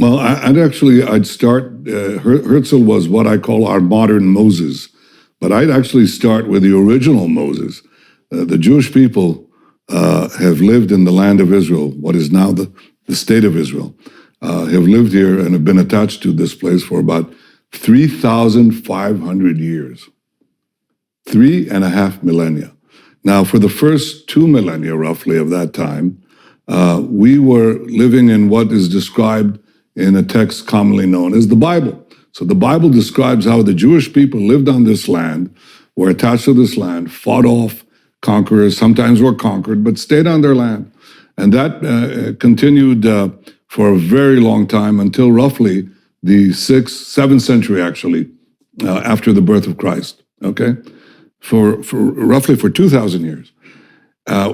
Well, I'd start, Herzl was what I call our modern Moses, but I'd actually start with the original Moses. The Jewish people have lived in the land of Israel, what is now the state of Israel, have lived here and have been attached to this place for about 3,500 years, 3.5 millennia. Now, for the first 2 millennia, roughly, of that time, we were living in what is described in a text commonly known as the Bible. So the Bible describes how the Jewish people lived on this land, were attached to this land, fought off conquerors, sometimes were conquered, but stayed on their land. And that continued for a very long time until roughly the 7th century, actually, after the birth of Christ, okay? For roughly 2,000 years.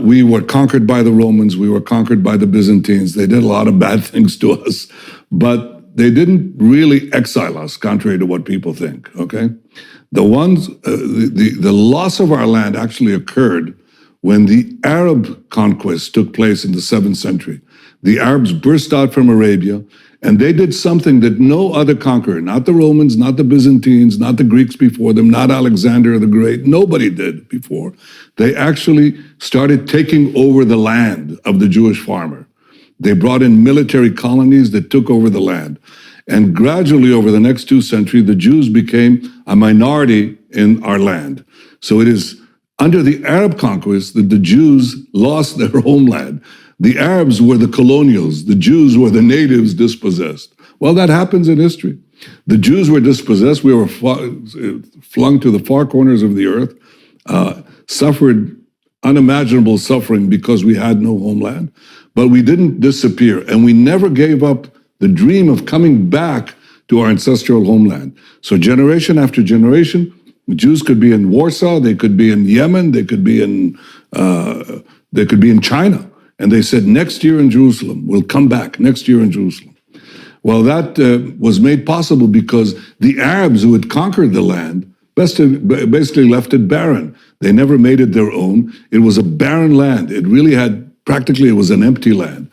We were conquered by the Romans, we were conquered by the Byzantines. They did a lot of bad things to us, but they didn't really exile us, contrary to what people think, okay? The loss of our land actually occurred when the Arab conquest took place in the 7th century. The Arabs burst out from Arabia, and they did something that no other conqueror, not the Romans, not the Byzantines, not the Greeks before them, not Alexander the Great, nobody did before. They actually started taking over the land of the Jewish farmer. They brought in military colonies that took over the land. And gradually, over the next 2 centuries, the Jews became a minority in our land. So it is under the Arab conquest that the Jews lost their homeland. The Arabs were the colonials. The Jews were the natives dispossessed. Well, that happens in history. The Jews were dispossessed. We were flung to the far corners of the earth, suffered unimaginable suffering because we had no homeland. But we didn't disappear, and we never gave up the dream of coming back to our ancestral homeland. So generation after generation, the Jews could be in Warsaw, they could be in Yemen, they could be in China. And they said, next year in Jerusalem, we'll come back next year in Jerusalem. Well, that was made possible because the Arabs who had conquered the land basically left it barren. They never made it their own. It was a barren land. It really practically, it was an empty land.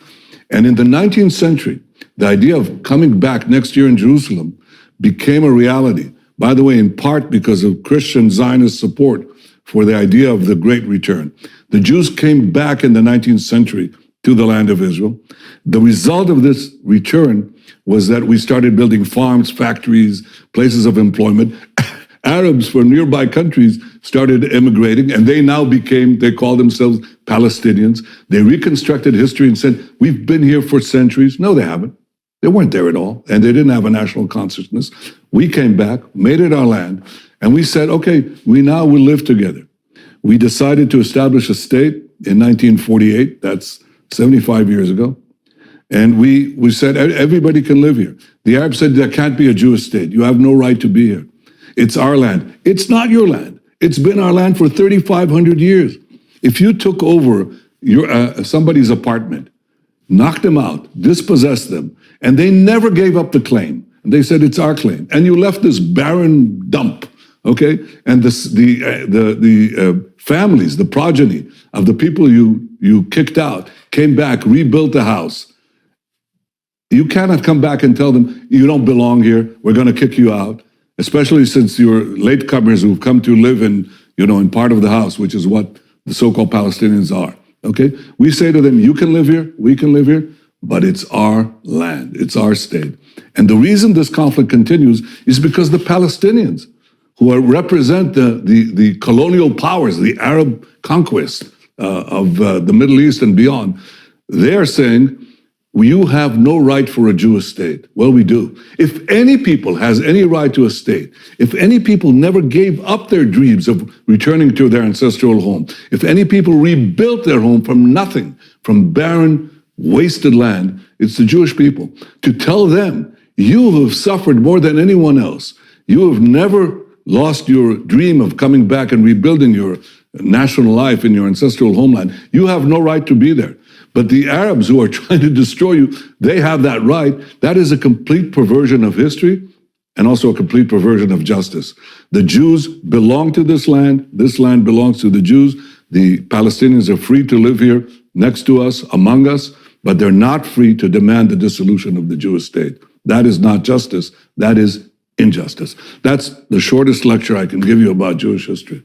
And in the 19th century, the idea of coming back next year in Jerusalem became a reality. By the way, in part because of Christian Zionist support for the idea of the Great Return. The Jews came back in the 19th century to the land of Israel. The result of this return was that we started building farms, factories, places of employment. Arabs from nearby countries started immigrating, and they call themselves Palestinians. They reconstructed history and said, we've been here for centuries. No, they haven't. They weren't there at all, and they didn't have a national consciousness. We came back, made it our land, and we said, okay, we now will live together. We decided to establish a state in 1948, that's 75 years ago, and we said, everybody can live here. The Arabs said, there can't be a Jewish state. You have no right to be here. It's our land. It's not your land. It's been our land for 3,500 years. If you took over somebody's apartment, knocked them out, dispossessed them, and they never gave up the claim, and they said, it's our claim, and you left this barren dump, okay? And the families, the progeny of the people you kicked out, came back, rebuilt the house. You cannot come back and tell them, you don't belong here, we're gonna kick you out. Especially since you're latecomers who've come to live in part of the house, which is what the so-called Palestinians are, okay? We say to them, you can live here, we can live here, but it's our land, it's our state. And the reason this conflict continues is because the Palestinians, who represent the colonial powers, the Arab conquest of the Middle East and beyond, they're saying, you have no right for a Jewish state. Well, we do. If any people has any right to a state, if any people never gave up their dreams of returning to their ancestral home, if any people rebuilt their home from nothing, from barren, wasted land, it's the Jewish people. To tell them, you have suffered more than anyone else. You have never lost your dream of coming back and rebuilding your national life in your ancestral homeland. You have no right to be there. But the Arabs who are trying to destroy you, they have that right. That is a complete perversion of history and also a complete perversion of justice. The Jews belong to this land belongs to the Jews. The Palestinians are free to live here next to us, among us. but they're not free to demand the dissolution of the Jewish state. That is not justice. That is injustice. That's the shortest lecture I can give you about Jewish history.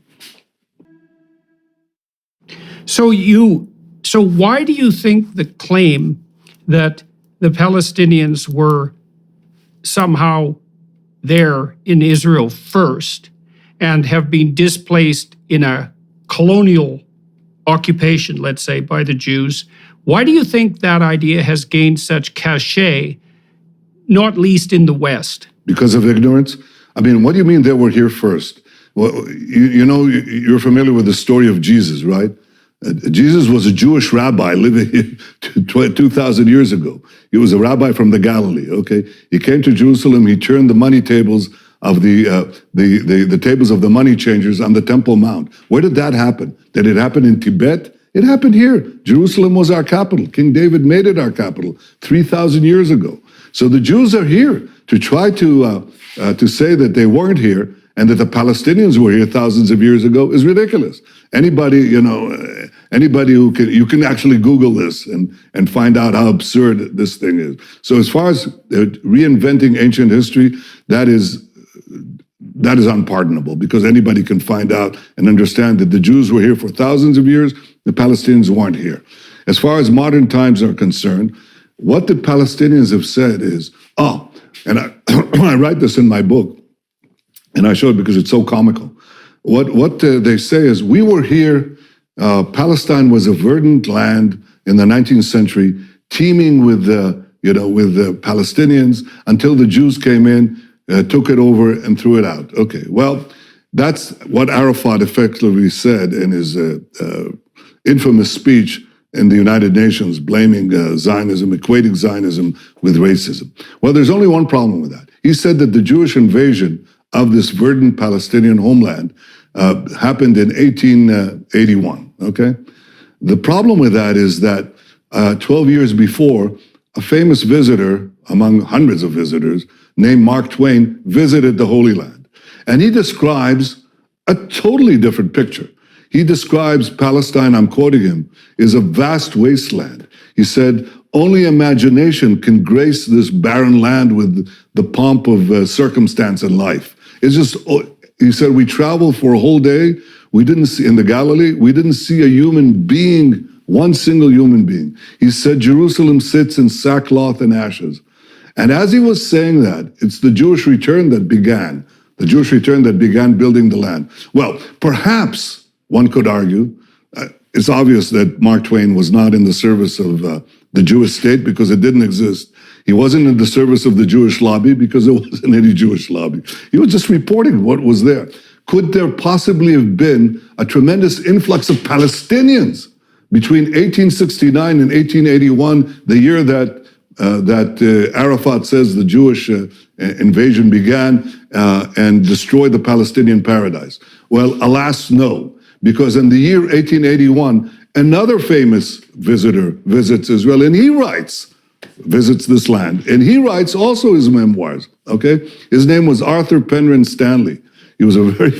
So why do you think the claim that the Palestinians were somehow there in Israel first and have been displaced in a colonial occupation, let's say, by the Jews, why do you think that idea has gained such cachet, not least in the West? Because of ignorance? I mean, what do you mean they were here first? Well, you're familiar with the story of Jesus, right? Jesus was a Jewish rabbi living here 2,000 years ago. He was a rabbi from the Galilee, okay? He came to Jerusalem, he turned the money tables of the tables of the money changers on the Temple Mount. Where did that happen? Did it happen in Tibet? It happened here. Jerusalem was our capital. King David made it our capital 3,000 years ago. So the Jews are here. To try to say that they weren't here and that the Palestinians were here thousands of years ago is ridiculous. Anybody who can, you can actually Google this and find out how absurd this thing is. So as far as reinventing ancient history, that is unpardonable, because anybody can find out and understand that the Jews were here for thousands of years, the Palestinians weren't here. As far as modern times are concerned, what the Palestinians have said is, and I write this in my book, and I show it because it's so comical. What they say is, we were here, Palestine was a verdant land in the 19th century, teeming with the Palestinians, until the Jews came in, took it over and threw it out. Okay, well, that's what Arafat effectively said in his infamous speech in the United Nations, blaming Zionism, equating Zionism with racism. Well, there's only one problem with that. He said that the Jewish invasion of this verdant Palestinian homeland happened in 1881, okay? The problem with that is that 12 years before, a famous visitor, among hundreds of visitors, named Mark Twain, visited the Holy Land. And he describes a totally different picture. He describes Palestine, I'm quoting him, is a vast wasteland. He said, only imagination can grace this barren land with the pomp of circumstance and life. It's just, he said, we traveled for a whole day. We didn't see, in the Galilee, we didn't see a human being, one single human being. He said, Jerusalem sits in sackcloth and ashes. And as he was saying that, it's the Jewish return that began building the land. Well, perhaps one could argue, it's obvious that Mark Twain was not in the service of the Jewish state because it didn't exist. He wasn't in the service of the Jewish lobby because there wasn't any Jewish lobby. He was just reporting what was there. Could there possibly have been a tremendous influx of Palestinians between 1869 and 1881, the year that Arafat says the Jewish invasion began and destroyed the Palestinian paradise? Well, alas, no. Because in the year 1881, another famous visitor visits Israel, and he visits this land, and he writes also his memoirs, okay? His name was Arthur Penrhyn Stanley. He was a very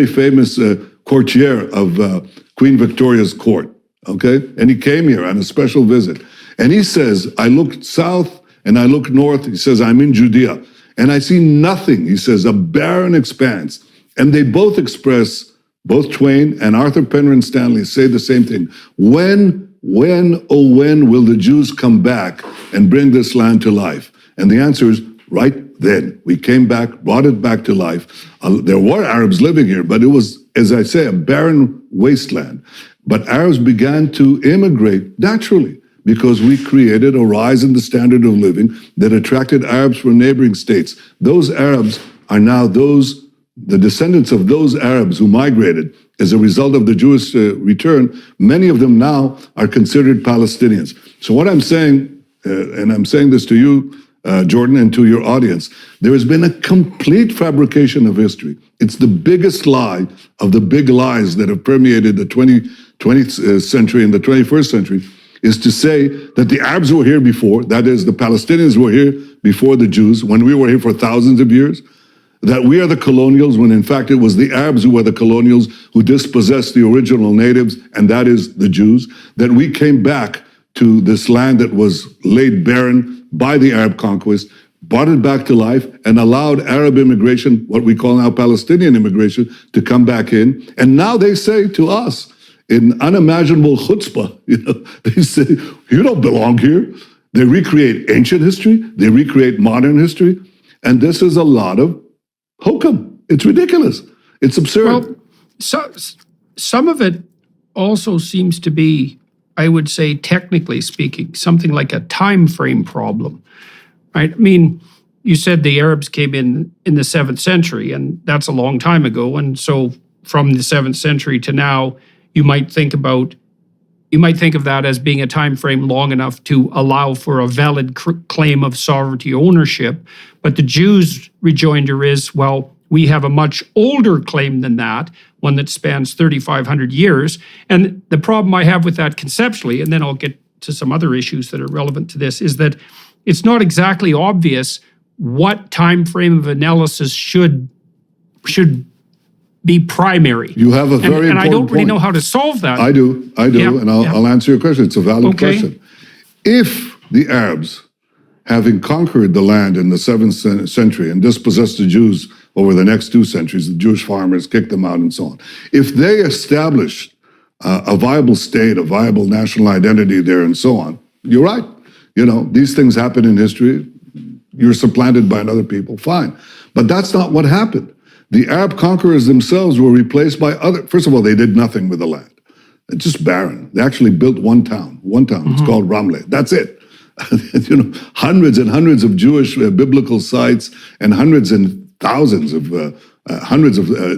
famous courtier of Queen Victoria's court, okay? And he came here on a special visit. And he says, I looked south and I looked north. He says, I'm in Judea, and I see nothing. He says, a barren expanse. And they both express, both Twain and Arthur Penrhyn Stanley say the same thing. When will the Jews come back and bring this land to life? And the answer is right then. We came back, brought it back to life. There were Arabs living here, but it was, as I say, a barren wasteland. But Arabs began to immigrate naturally, because we created a rise in the standard of living that attracted Arabs from neighboring states. Those Arabs are now the descendants of those Arabs who migrated as a result of the Jewish return. Many of them now are considered Palestinians. So what I'm saying, and I'm saying this to you, Jordan, and to your audience, there has been a complete fabrication of history. It's the biggest lie of the big lies that have permeated the 20th century and the 21st century, is to say that the Arabs were here before, that is, the Palestinians were here before the Jews, when we were here for thousands of years, that we are the colonials, when in fact it was the Arabs who were the colonials who dispossessed the original natives, and that is the Jews, that we came back to this land that was laid barren by the Arab conquest, brought it back to life, and allowed Arab immigration, what we call now Palestinian immigration, to come back in. And now they say to us, in unimaginable chutzpah, they say, you don't belong here. They recreate ancient history, they recreate modern history, and this is a lot of hokum. It's ridiculous. It's absurd. Well, so, some of it also seems to be, I would say, technically speaking, something like a time frame problem, right? I mean, you said the Arabs came in the 7th century, and that's a long time ago. And so from the 7th century to now, you might think of that as being a time frame long enough to allow for a valid claim of sovereignty ownership. But the Jews' rejoinder is, well, we have a much older claim than that, one that spans 3,500 years. And the problem I have with that conceptually, and then I'll get to some other issues that are relevant to this, is that it's not exactly obvious what time frame of analysis should be primary. You have a very important and I don't really point. know how to solve that. I do, and I'll answer your question. It's a valid question. If the Arabs, having conquered the land in the 7th century and dispossessed the Jews over the next 2 centuries, the Jewish farmers kicked them out and so on, if they established a viable state, a viable national identity there and so on, you're right. These things happen in history. You're supplanted by another people, fine. But that's not what happened. The Arab conquerors themselves were replaced by other. First of all, they did nothing with the land. It's just barren. They actually built one town. Mm-hmm. It's called Ramleh. That's it. Hundreds and hundreds of Jewish biblical sites and hundreds and thousands of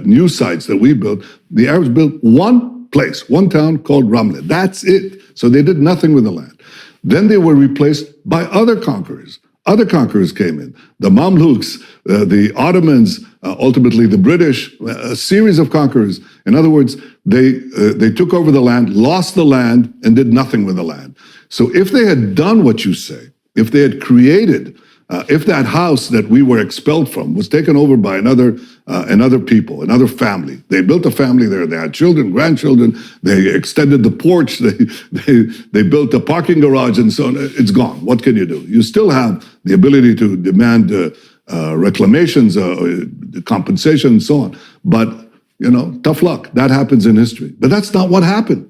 new sites that we built. The Arabs built one place, one town called Ramleh. That's it. So they did nothing with the land. Then they were replaced by other conquerors. Other conquerors came in. The Mamluks, the Ottomans, ultimately the British, a series of conquerors. In other words, they took over the land, lost the land, and did nothing with the land. So if they had done what you say, if they had created, if that house that we were expelled from was taken over by another people, another family, they built a family there, they had children, grandchildren, they extended the porch, they built a parking garage and so on, it's gone. What can you do? You still have the ability to demand reclamations, compensation and so on. But, tough luck. That happens in history. But that's not what happened.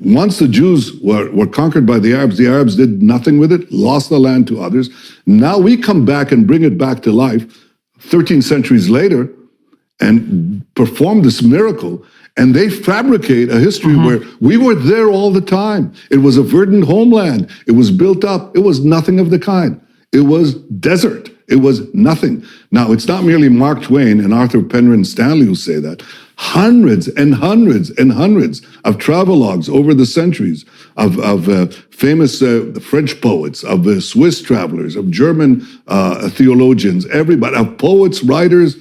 Once the Jews were conquered by the Arabs did nothing with it, lost the land to others. Now we come back and bring it back to life 13 centuries later and perform this miracle, and they fabricate a history where we were there all the time. It was a verdant homeland. It was built up. It was nothing of the kind. It was desert. It was nothing. Now, it's not merely Mark Twain and Arthur Penryn Stanley who say that. Hundreds and hundreds and hundreds of travelogues over the centuries of famous French poets, of Swiss travelers, of German theologians, everybody, of poets, writers,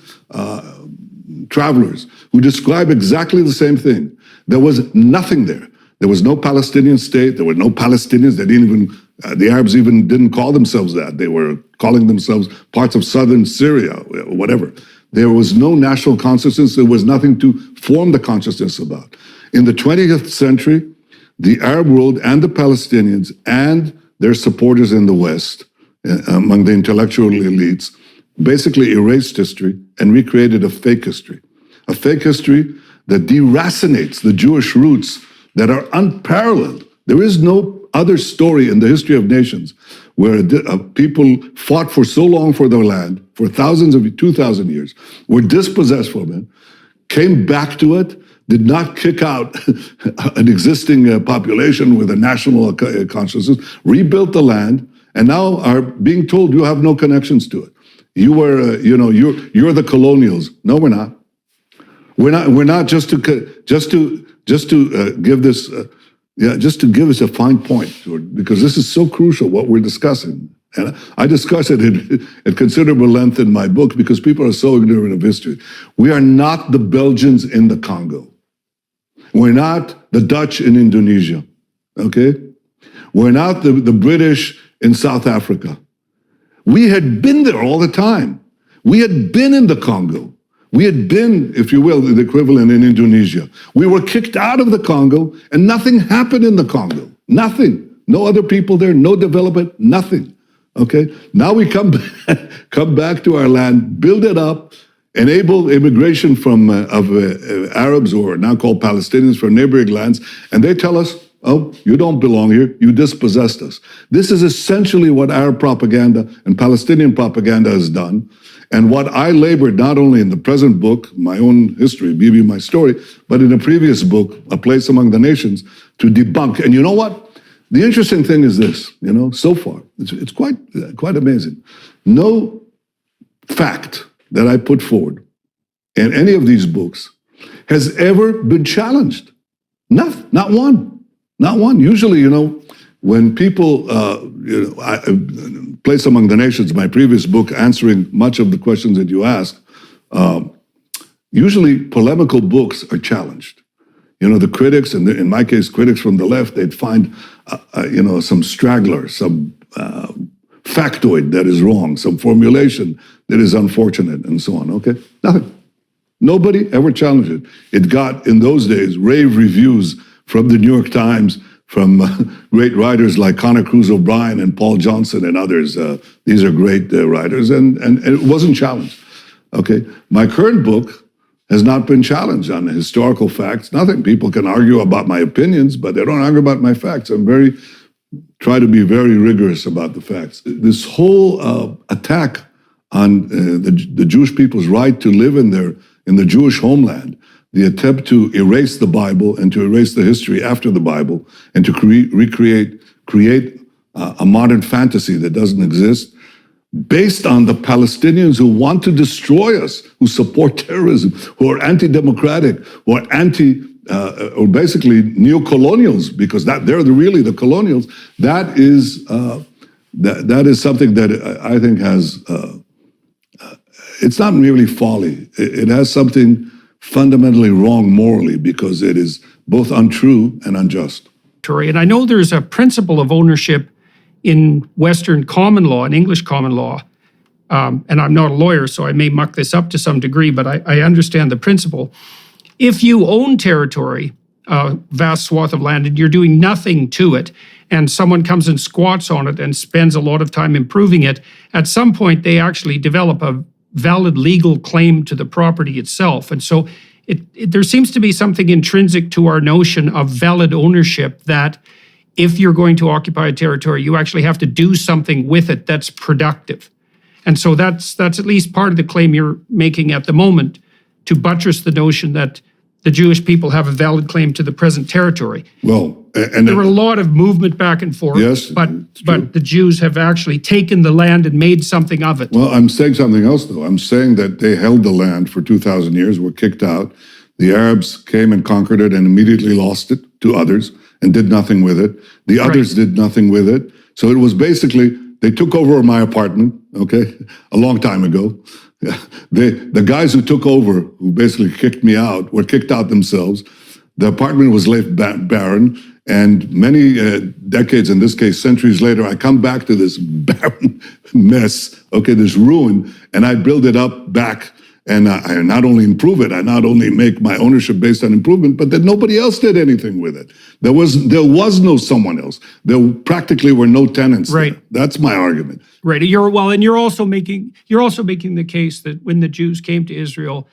travelers, who describe exactly the same thing. There was nothing there. There was no Palestinian state. There were no Palestinians. They didn't even, the Arabs even didn't call themselves that. They were calling themselves parts of southern Syria, whatever. There was no national consciousness. There was nothing to form the consciousness about. In the 20th century, the Arab world and the Palestinians and their supporters in the West, among the intellectual elites, basically erased history and recreated a fake history that deracinates the Jewish roots that are unparalleled. There is no other story in the history of nations where people fought for so long for their land, for 2,000 years, were dispossessed from it, came back to it, did not kick out an existing population with a national consciousness, rebuilt the land, and now are being told you have no connections to it. You were, you're the colonials. No, we're not. We're not just to give this. Just to give us a fine point, because this is so crucial, what we're discussing. And I discuss it at considerable length in my book because people are so ignorant of history. We are not the Belgians in the Congo. We're not the Dutch in Indonesia, okay? We're not the British in South Africa. We had been there all the time. We had been in the Congo. We had been, if you will, the equivalent in Indonesia. We were kicked out of the Congo, and nothing happened in the Congo. Nothing. No other people there, no development, nothing. Okay? Now we come back to our land, build it up, enable immigration of Arabs, who are now called Palestinians, from neighboring lands, and they tell us, oh, you don't belong here, you dispossessed us. This is essentially what Arab propaganda and Palestinian propaganda has done, and what I labored not only in the present book, my own history, Bibi, my story, but in a previous book, A Place Among the Nations, to debunk. And you know what? The interesting thing is this, so far, it's quite amazing. No fact that I put forward in any of these books has ever been challenged. Not one. Not one. Usually, when people, Place Among the Nations, my previous book, answering much of the questions that you ask, usually polemical books are challenged. The critics, and in my case, critics from the left, they'd find, some straggler, some factoid that is wrong, some formulation that is unfortunate, and so on, okay? Nothing. Nobody ever challenged it. It got, in those days, rave reviews from the New York Times, from great writers like Connor Cruz O'Brien and Paul Johnson and others. These are great writers, and it wasn't challenged, okay? My current book has not been challenged on historical facts. Nothing. People can argue about my opinions, but they don't argue about my facts. Try to be very rigorous about the facts. This whole attack on the Jewish people's right to live in the Jewish homeland, the attempt to erase the Bible and to erase the history after the Bible, and to create a modern fantasy that doesn't exist, based on the Palestinians who want to destroy us, who support terrorism, who are anti-democratic, who are or basically neo-colonials, because they're really the colonials. That is something that I think has. It's not merely folly. It has something fundamentally wrong morally, because it is both untrue and unjust. And I know there's a principle of ownership in Western common law, in English common law, and I'm not a lawyer, so I may muck this up to some degree, but I understand the principle. If you own territory, a vast swath of land, and you're doing nothing to it, and someone comes and squats on it and spends a lot of time improving it, at some point they actually develop a valid legal claim to the property itself. And so there seems to be something intrinsic to our notion of valid ownership, that if you're going to occupy a territory, you actually have to do something with it that's productive. And so that's at least part of the claim you're making at the moment, to buttress the notion that the Jewish people have a valid claim to the present territory. Well, and there were a lot of movement back and forth, yes, but the Jews have actually taken the land and made something of it. Well, I'm saying something else, though. I'm saying that they held the land for 2,000 years, were kicked out. The Arabs came and conquered it and immediately lost it to others and did nothing with it. The others did nothing with it. So it was basically, they took over my apartment, okay, a long time ago. The guys who took over, who basically kicked me out, were kicked out themselves. The apartment was left barren, and many decades, in this case centuries later, I come back to this barren mess, okay, this ruin, and I build it up back, and I not only improve it, I not only make my ownership based on improvement, but that nobody else did anything with it. There was no someone else. There practically were no tenants. Right. There. That's my argument. Right. You're also making the case that when the Jews came to Israel,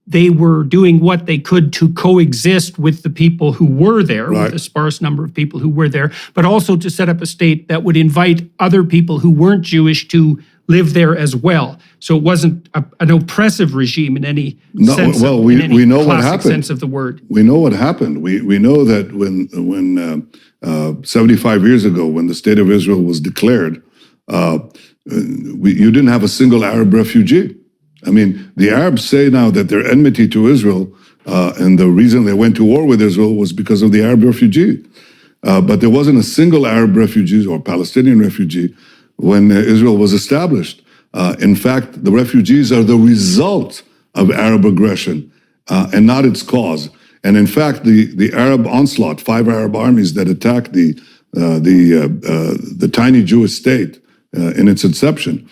they were doing what they could to coexist with the people who were there, with a sparse number of people who were there, but also to set up a state that would invite other people who weren't Jewish to live there as well. So it wasn't an oppressive regime in any sense. Well, we know what happened. Sense of the word. We know what happened. We know that when 75 years ago, when the state of Israel was declared, you didn't have a single Arab refugee. I mean, the Arabs say now that their enmity to Israel and the reason they went to war with Israel was because of the Arab refugee. But there wasn't a single Arab refugee or Palestinian refugee when Israel was established. In fact, the refugees are the result of Arab aggression and not its cause. And in fact, the Arab onslaught, 5 Arab armies that attacked the tiny Jewish state in its inception,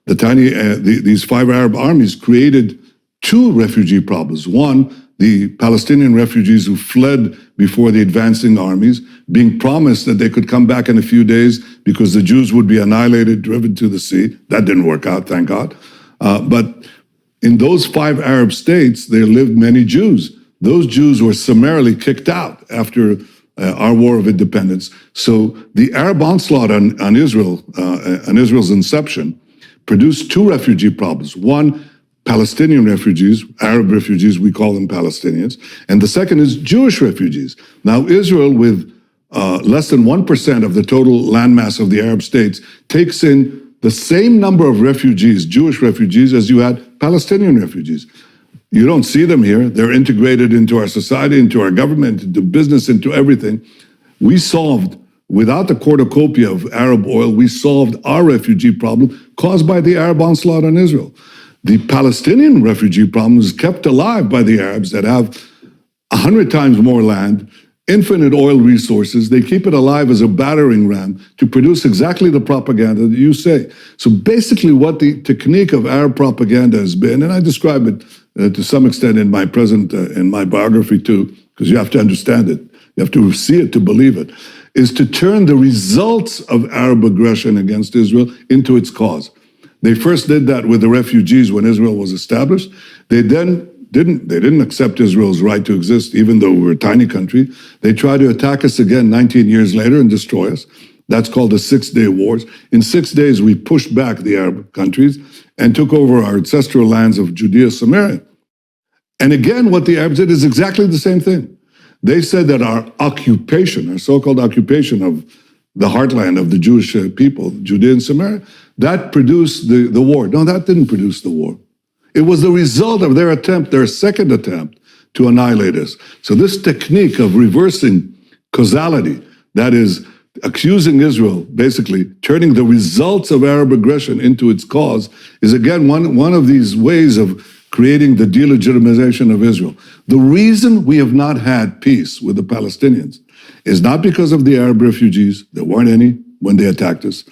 these 5 Arab armies created 2 refugee problems. One, the Palestinian refugees who fled before the advancing armies, being promised that they could come back in a few days because the Jews would be annihilated, driven to the sea. That didn't work out, thank God. But in those 5 Arab states, there lived many Jews. Those Jews were summarily kicked out after our war of independence. So the Arab onslaught on Israel, on Israel's inception, produced 2 refugee problems. One, Palestinian refugees, Arab refugees, we call them Palestinians. And the second is Jewish refugees. Now, Israel, with less than 1% of the total landmass of the Arab states, takes in the same number of refugees, Jewish refugees, as you had Palestinian refugees. You don't see them here. They're integrated into our society, into our government, into business, into everything. We solved, without the cornucopia of Arab oil, we solved our refugee problem caused by the Arab onslaught on Israel. The Palestinian refugee problem is kept alive by the Arabs that have 100 times more land, infinite oil resources. They keep it alive as a battering ram to produce exactly the propaganda that you say. So basically what the technique of Arab propaganda has been, and I describe it to some extent in my biography too, because you have to understand it. You have to see it to believe it, is to turn the results of Arab aggression against Israel into its cause. They first did that with the refugees when Israel was established. They then didn't accept Israel's right to exist, even though we're a tiny country. They tried to attack us again 19 years later and destroy us. That's called the 6-Day Wars. In 6 days, we pushed back the Arab countries and took over our ancestral lands of Judea, Samaria. And again, what the Arabs did is exactly the same thing. They said that our occupation, our so-called occupation of the heartland of the Jewish people, Judea and Samaria, that produced the war. No, that didn't produce the war. It was the result of their attempt, their second attempt to annihilate us. So this technique of reversing causality, that is, accusing Israel, basically turning the results of Arab aggression into its cause, is again one of these ways of creating the delegitimization of Israel. The reason we have not had peace with the Palestinians is not because of the Arab refugees. There weren't any when they attacked us.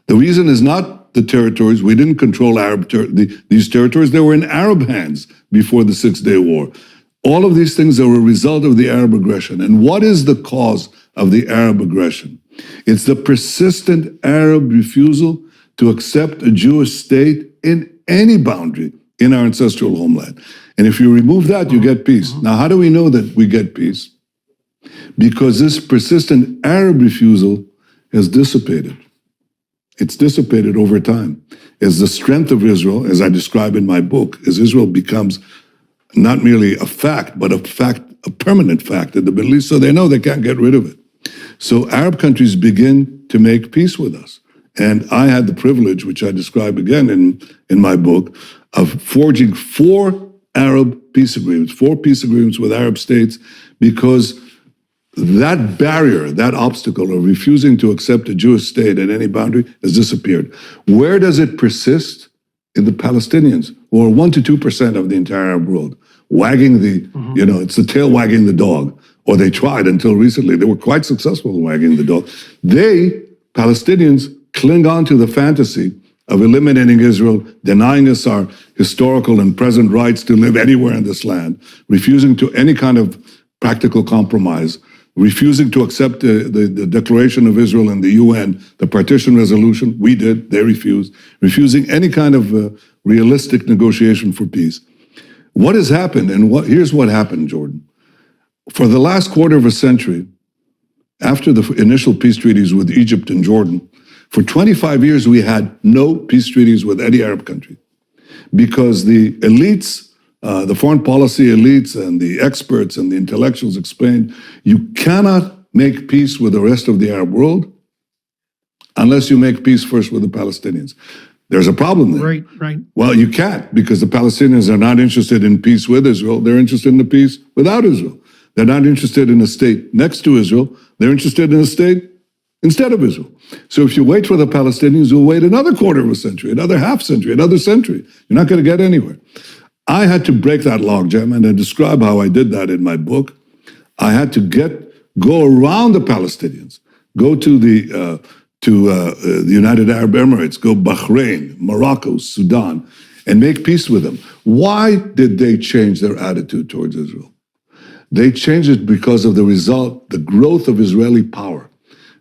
The reason is not the territories. We didn't control these territories. They were in Arab hands before the 6-Day War. All of these things are a result of the Arab aggression. And what is the cause of the Arab aggression? It's the persistent Arab refusal to accept a Jewish state in any boundary in our ancestral homeland. And if you remove that, you get peace. Now, how do we know that we get peace? Because this persistent Arab refusal has dissipated. It's dissipated over time. As the strength of Israel, as I describe in my book, as Israel becomes not merely a fact, but a permanent fact in the Middle East, so they know they can't get rid of it. So Arab countries begin to make peace with us. And I had the privilege, which I describe again in my book, of forging 4 Arab peace agreements, 4 peace agreements with Arab states, because that barrier, that obstacle of refusing to accept a Jewish state at any boundary has disappeared. Where does it persist? In the Palestinians, who are 1 to 2% of the entire Arab world, wagging it's the tail wagging the dog, or they tried until recently. They were quite successful in wagging the dog. Palestinians, cling on to the fantasy of eliminating Israel, denying us our historical and present rights to live anywhere in this land, refusing to any kind of practical compromise, refusing to accept the declaration of Israel in the UN, the partition resolution. We did, they refused, refusing any kind of realistic negotiation for peace. What has happened, and here's what happened, Jordan. For the last quarter of a century, after the initial peace treaties with Egypt and Jordan, for 25 years, we had no peace treaties with any Arab country because the elites, the foreign policy elites and the experts and the intellectuals explained, you cannot make peace with the rest of the Arab world unless you make peace first with the Palestinians. There's a problem there. Right. Well, you can't, because the Palestinians are not interested in peace with Israel. They're interested in the peace without Israel. They're not interested in a state next to Israel. They're interested in a state instead of Israel. So if you wait for the Palestinians, you'll wait another quarter of a century, another half century, another century. You're not going to get anywhere. I had to break that logjam, and I describe how I did that in my book. I had to go around the Palestinians, go to the United Arab Emirates, go Bahrain, Morocco, Sudan, and make peace with them. Why did they change their attitude towards Israel? They changed it because of the result, the growth of Israeli power.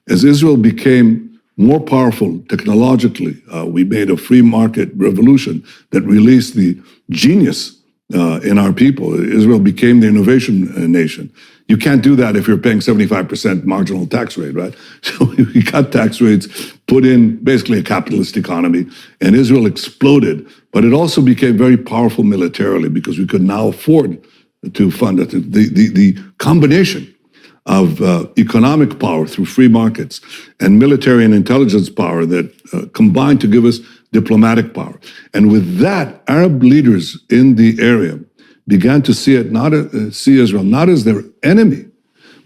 As Israel became more powerful technologically, we made a free market revolution that released the genius in our people. Israel became the innovation nation. You can't do that if you're paying 75% marginal tax rate, right? So we cut tax rates, put in basically a capitalist economy, and Israel exploded. But it also became very powerful militarily because we could now afford to fund it. The combination of economic power through free markets and military and intelligence power that combined to give us diplomatic power. And with that, Arab leaders in the area began to see it see Israel not as their enemy,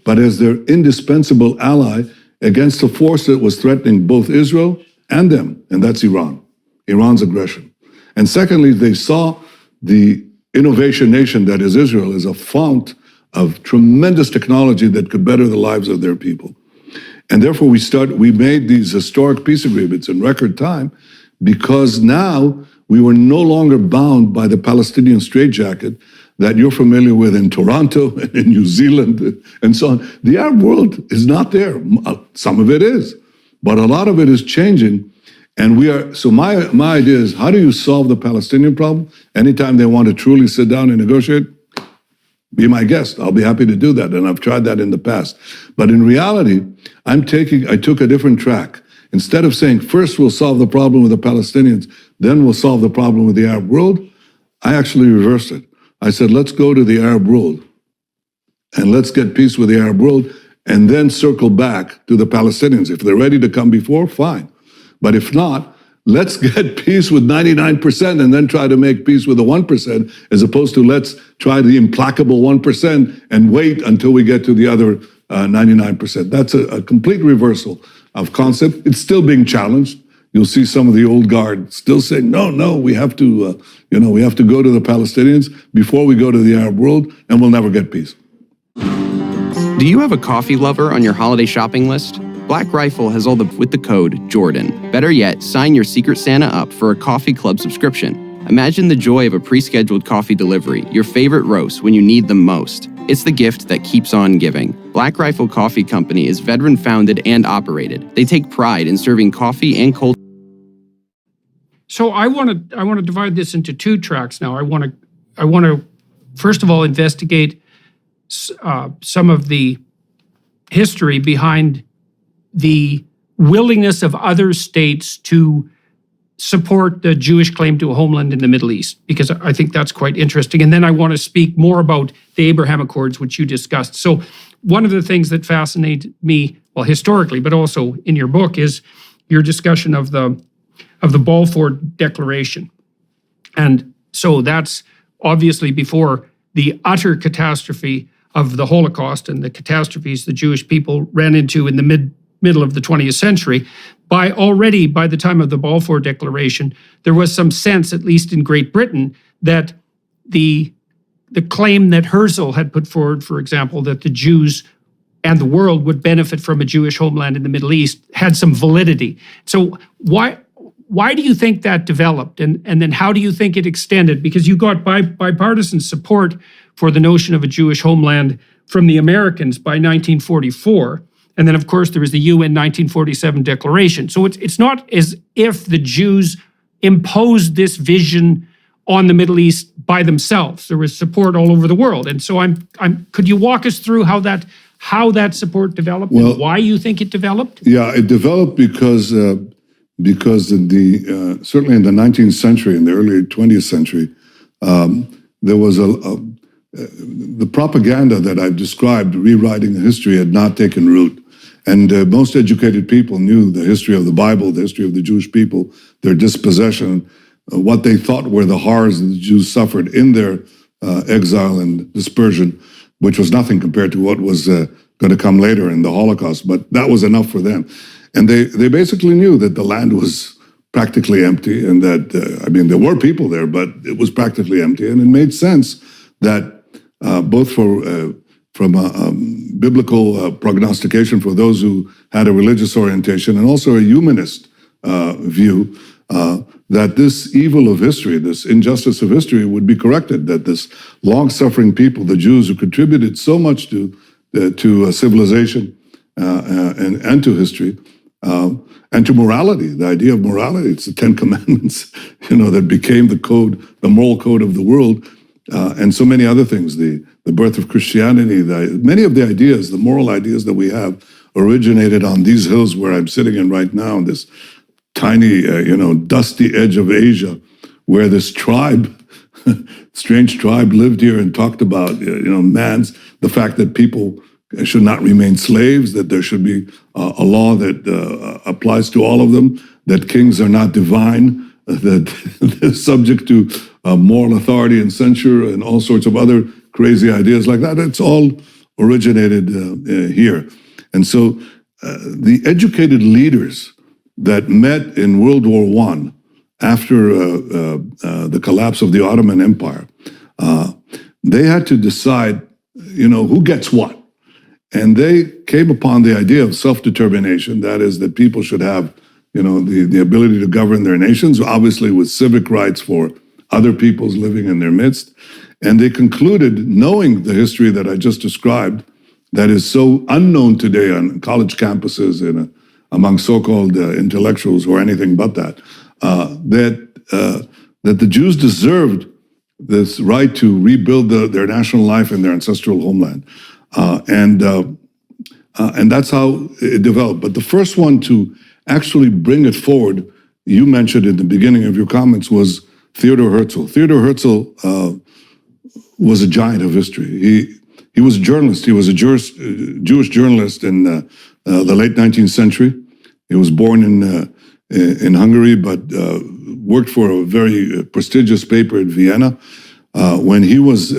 but as their indispensable ally against a force that was threatening both Israel and them, and that's Iran's aggression. And secondly, they saw the innovation nation that is Israel as a fount of tremendous technology that could better the lives of their people. And therefore we made these historic peace agreements in record time because now we were no longer bound by the Palestinian straitjacket that you're familiar with in Toronto and in New Zealand and so on. The Arab world is not there. Some of it is, but a lot of it is changing. And so my idea is, how do you solve the Palestinian problem? Anytime they want to truly sit down and negotiate, be my guest. I'll be happy to do that. And I've tried that in the past. But in reality, I took a different track. Instead of saying, first we'll solve the problem with the Palestinians, then we'll solve the problem with the Arab world, I actually reversed it. I said, let's go to the Arab world and let's get peace with the Arab world and then circle back to the Palestinians. If they're ready to come before, fine. But if not, let's get peace with 99% and then try to make peace with the 1%, as opposed to let's try the implacable 1% and wait until we get to the other 99%. That's a complete reversal of concept. It's still being challenged. You'll see some of the old guard still saying, no, we have to, we have to go to the Palestinians before we go to the Arab world, and we'll never get peace. Do you have a coffee lover on your holiday shopping list? Black Rifle has all with the code JORDAN. Better yet, sign your Secret Santa up for a coffee club subscription. Imagine the joy of a pre-scheduled coffee delivery, your favorite roast when you need them most. It's the gift that keeps on giving. Black Rifle Coffee Company is veteran-founded and operated. They take pride in serving coffee and cold. So I want to divide this into two tracks now. I want to first of all investigate some of the history behind the willingness of other states to support the Jewish claim to a homeland in the Middle East, because I think that's quite interesting. And then I want to speak more about the Abraham Accords, which you discussed. So one of the things that fascinated me, well, historically, but also in your book, is your discussion of the Balfour Declaration. And so that's obviously before the utter catastrophe of the Holocaust and the catastrophes the Jewish people ran into in the middle of the 20th century. By the time of the Balfour Declaration, there was some sense, at least in Great Britain, that the claim that Herzl had put forward, for example, that the Jews and the world would benefit from a Jewish homeland in the Middle East, had some validity. So why do you think that developed? And then how do you think it extended? Because you got bipartisan support for the notion of a Jewish homeland from the Americans by 1944. And then, of course, there was the UN 1947 Declaration. So it's not as if the Jews imposed this vision on the Middle East by themselves. There was support all over the world. And so could you walk us through how that support developed and why you think it developed? Yeah, it developed because in certainly in the 19th century, in the early 20th century, there was the propaganda that I've described, rewriting the history, had not taken root. And most educated people knew the history of the Bible, the history of the Jewish people, their dispossession, what they thought were the horrors that the Jews suffered in their exile and dispersion, which was nothing compared to what was going to come later in the Holocaust. But that was enough for them. And they basically knew that the land was practically empty and that, there were people there, but it was practically empty. And it made sense that both from a biblical prognostication for those who had a religious orientation and also a humanist view, that this evil of history, this injustice of history would be corrected, that this long-suffering people, the Jews who contributed so much to civilization and to history, and to morality, the idea of morality. It's the Ten Commandments, that became the code, the moral code of the world, and so many other things, the birth of Christianity, many of the ideas, the moral ideas that we have originated on these hills where I'm sitting in right now, this tiny, dusty edge of Asia, where this tribe, strange tribe lived here and talked about, the fact that people should not remain slaves, that there should be a law that applies to all of them, that kings are not divine, that they're subject to moral authority and censure and all sorts of other crazy ideas like that. It's all originated here. And so the educated leaders that met in World War I after the collapse of the Ottoman Empire, they had to decide, who gets what. And they came upon the idea of self-determination, that is, that people should have, the ability to govern their nations, obviously with civic rights for other peoples living in their midst. And they concluded, knowing the history that I just described, that is so unknown today on college campuses and among so-called intellectuals or anything but that, that the Jews deserved this right to rebuild their national life in their ancestral homeland. And that's how it developed. But the first one to actually bring it forward, you mentioned in the beginning of your comments, was Theodor Herzl. Theodor Herzl was a giant of history. He was a journalist. He was a Jewish journalist in the late 19th century. He was born in Hungary, but worked for a very prestigious paper in Vienna. When he was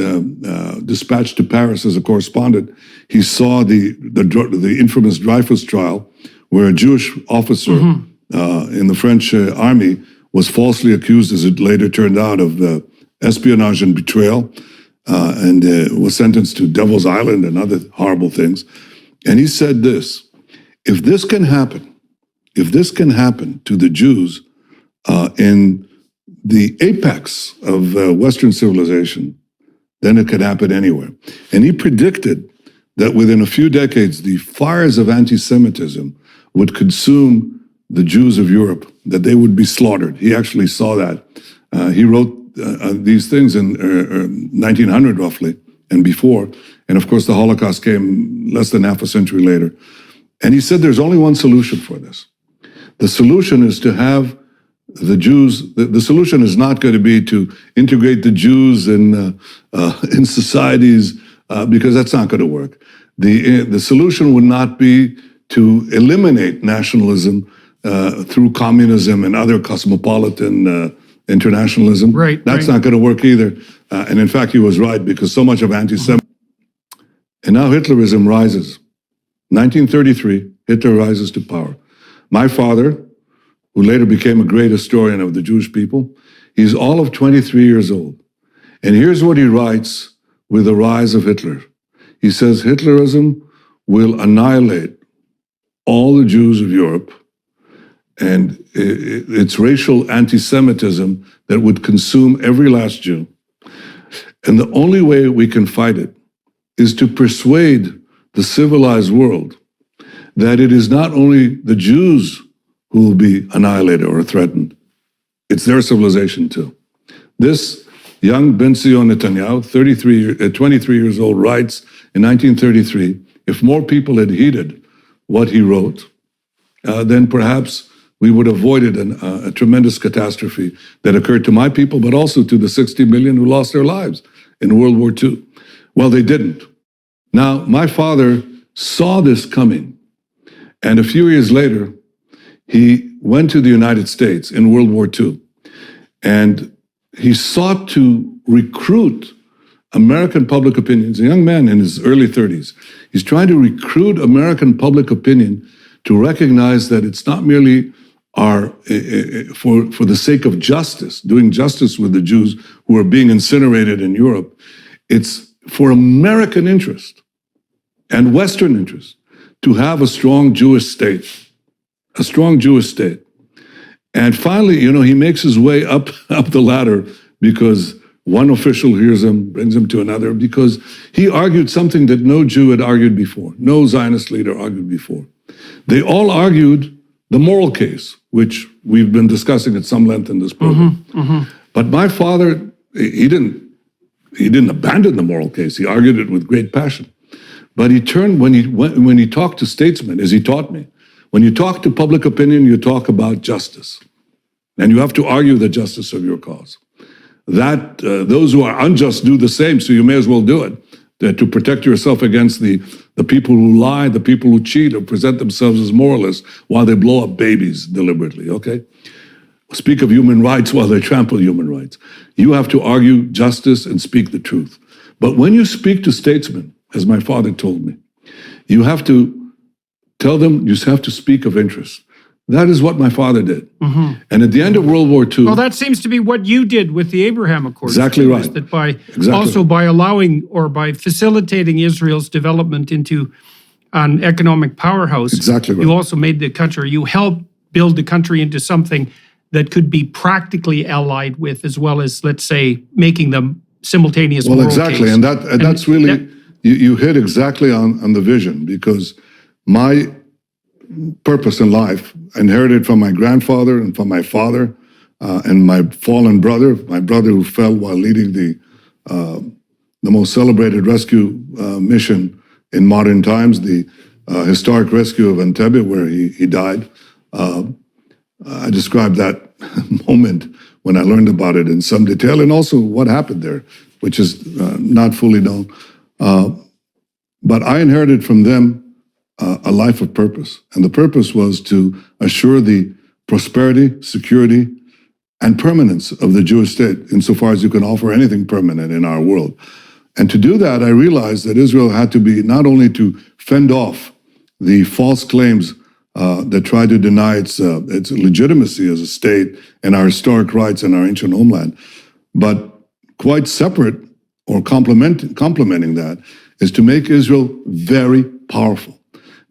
dispatched to Paris as a correspondent, he saw the infamous Dreyfus trial, where a Jewish officer in the French army was falsely accused, as it later turned out, of espionage and betrayal, and was sentenced to Devil's Island and other horrible things. And he said this: if this can happen to the Jews in the apex of Western civilization, then it could happen anywhere. And he predicted that within a few decades, the fires of anti-Semitism would consume the Jews of Europe, that they would be slaughtered. He actually saw that. He wrote these things in 1900 roughly and before. And of course, the Holocaust came less than half a century later. And he said there's only one solution for this. The solution is to have the Jews, the solution is not going to be to integrate the Jews in societies, because that's not going to work. The solution would not be to eliminate nationalism through communism and other cosmopolitan internationalism. Right. That's not going to work either. And in fact, he was right, because so much of anti-Semitism. And now Hitlerism rises. 1933, Hitler rises to power. My father, who later became a great historian of the Jewish people, he's all of 23 years old. And here's what he writes with the rise of Hitler. He says, Hitlerism will annihilate all the Jews of Europe, and it's racial anti-Semitism that would consume every last Jew. And the only way we can fight it is to persuade the civilized world that it is not only the Jews who will be annihilated or threatened, it's their civilization too. This young Ben-Zion Netanyahu, 23 years old, writes in 1933, if more people had heeded what he wrote, then perhaps we would have avoided a tremendous catastrophe that occurred to my people, but also to the 60 million who lost their lives in World War II. Well, they didn't. Now, my father saw this coming, and a few years later, he went to the United States in World War II, and he sought to recruit American public opinion. He's a young man in his early 30s. He's trying to recruit American public opinion to recognize that it's not merely for the sake of justice, doing justice with the Jews who are being incinerated in Europe. It's for American interest and Western interest to have a strong Jewish state, And finally, he makes his way up the ladder because one official hears him, brings him to another, because he argued something that no Jew had argued before, no Zionist leader argued before. They all argued the moral case, which we've been discussing at some length in this program. But my father, he didn't abandon the moral case. He argued it with great passion. But he turned, when he talked to statesmen, as he taught me, when you talk to public opinion, you talk about justice. And you have to argue the justice of your cause. That those who are unjust do the same, so you may as well do it, to protect yourself against the people who lie, the people who cheat or present themselves as moralists while they blow up babies deliberately, okay? Speak of human rights while they trample human rights. You have to argue justice and speak the truth. But when you speak to statesmen, as my father told me, you have to tell them, you have to speak of interest. That is what my father did. And at the end of World War II... Well, that seems to be what you did with the Abraham Accords. Exactly too, right. Is that by allowing or by facilitating Israel's development into an economic powerhouse, exactly right. You also made the country, you helped build the country into something that could be practically allied with, as well as, let's say, making them simultaneous moral exactly. case. And that's really, you hit exactly on the vision, because my purpose in life, inherited from my grandfather and from my father and my fallen brother, my brother who fell while leading the most celebrated rescue mission in modern times, the historic rescue of Entebbe, where he died. I described that moment when I learned about it in some detail, and also what happened there, which is not fully known. But I inherited from them a life of purpose. And the purpose was to assure the prosperity, security, and permanence of the Jewish state, insofar as you can offer anything permanent in our world. And to do that, I realized that Israel had to be not only to fend off the false claims that tried to deny its legitimacy as a state and our historic rights and our ancient homeland, but quite separate or complementing that is to make Israel very powerful.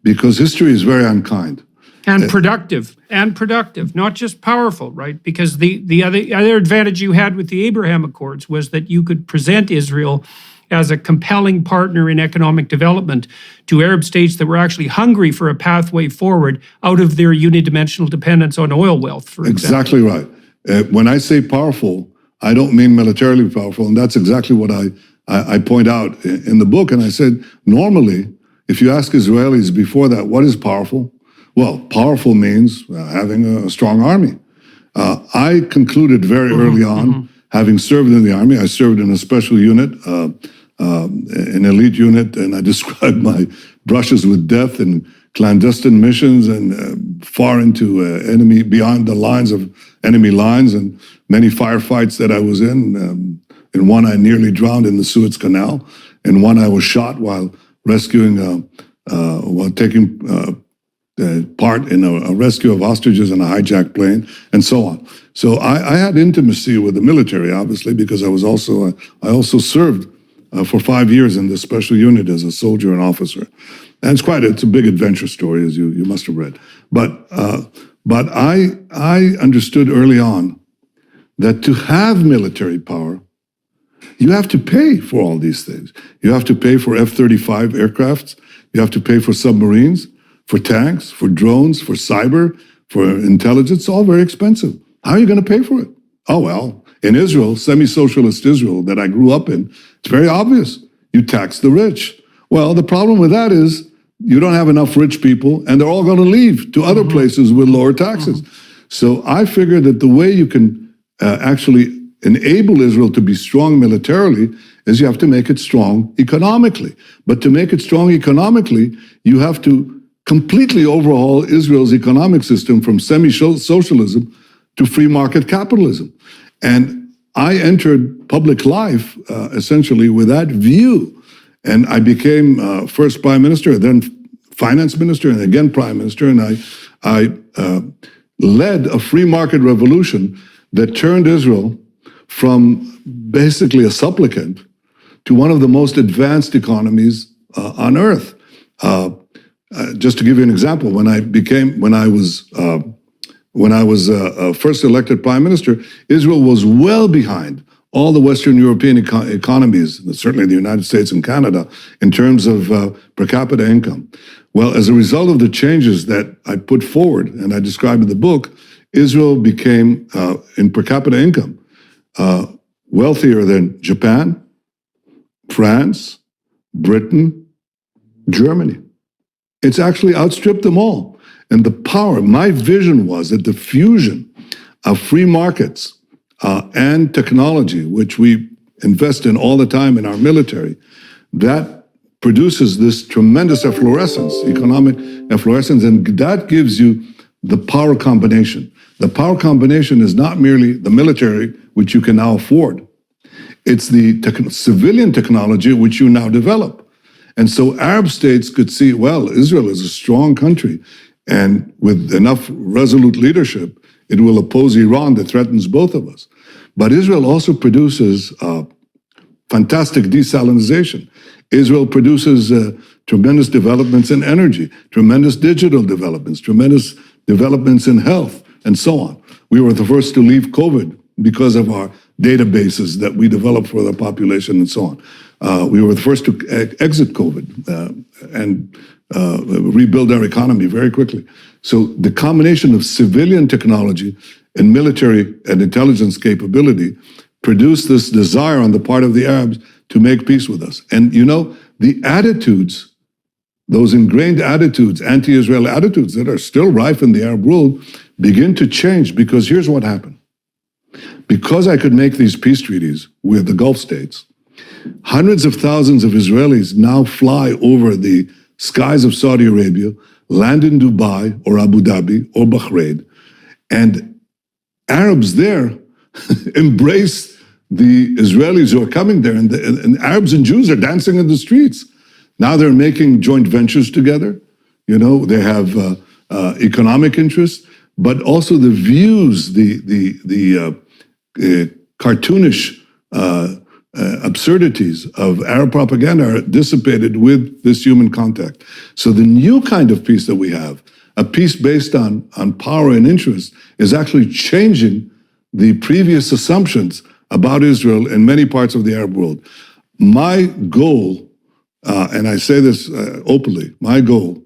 Because history is very unkind. And productive, not just powerful, right? Because the other advantage you had with the Abraham Accords was that you could present Israel as a compelling partner in economic development to Arab states that were actually hungry for a pathway forward out of their unidimensional dependence on oil wealth, for example. Exactly right. When I say powerful, I don't mean militarily powerful, and that's exactly what I point out in the book. And I said, normally, if you ask Israelis before that, what is powerful? Well, powerful means having a strong army. I concluded very early on, having served in the army, I served in a special unit, an elite unit, and I described my brushes with death and clandestine missions and far into beyond the lines of enemy lines, and many firefights that I was in. In one, I nearly drowned in the Suez Canal. In one, I was shot while rescuing, while taking part in a rescue of hostages in a hijacked plane, and so on. So I had intimacy with the military, obviously, because I also served for 5 years in this special unit as a soldier and officer. And it's a big adventure story, as you must have read. But I understood early on that to have military power, you have to pay for all these things. You have to pay for F-35 aircrafts. You have to pay for submarines, for tanks, for drones, for cyber, for intelligence, all very expensive. How are you going to pay for it? Oh, well, in Israel, semi-socialist Israel that I grew up in, it's very obvious. You tax the rich. Well, the problem with that is you don't have enough rich people, and they're all going to leave to other places with lower taxes. So I figured that the way you can actually enable Israel to be strong militarily is you have to make it strong economically. But to make it strong economically, you have to completely overhaul Israel's economic system from semi-socialism to free market capitalism. And I entered public life essentially with that view. And I became first prime minister, then finance minister, and again prime minister. And I led a free market revolution that turned Israel from basically a supplicant to one of the most advanced economies on earth. Just to give you an example, when I when I was first elected prime minister, Israel was well behind all the Western European economies, certainly the United States and Canada, in terms of per capita income. Well, as a result of the changes that I put forward and I described in the book, Israel became, in per capita income, wealthier than Japan, France, Britain, Germany. It's actually outstripped them all. And the power, my vision was that the fusion of free markets and technology, which we invest in all the time in our military, that produces this tremendous efflorescence, economic efflorescence, and that gives you the power combination. The power combination is not merely the military, which you can now afford. It's the civilian technology which you now develop. And so Arab states could see, well, Israel is a strong country, and with enough resolute leadership, it will oppose Iran that threatens both of us. But Israel also produces fantastic desalinization. Israel produces tremendous developments in energy, tremendous digital developments, tremendous developments in health, and so on. We were the first to leave COVID because of our databases that we developed for the population and so on. We were the first to exit COVID and rebuild our economy very quickly. So the combination of civilian technology and military and intelligence capability produced this desire on the part of the Arabs to make peace with us. And you know, the attitudes, those ingrained attitudes, anti-Israel attitudes that are still rife in the Arab world, begin to change because here's what happened. Because I could make these peace treaties with the Gulf states, hundreds of thousands of Israelis now fly over the skies of Saudi Arabia, land in Dubai or Abu Dhabi or Bahrain, and Arabs there embrace the Israelis who are coming there, and Arabs and Jews are dancing in the streets. Now they're making joint ventures together. You know, they have economic interests, but also the views, the cartoonish absurdities of Arab propaganda are dissipated with this human contact. So the new kind of peace that we have, a peace based on power and interest, is actually changing the previous assumptions about Israel in many parts of the Arab world. My goal, and I say this openly, my goal,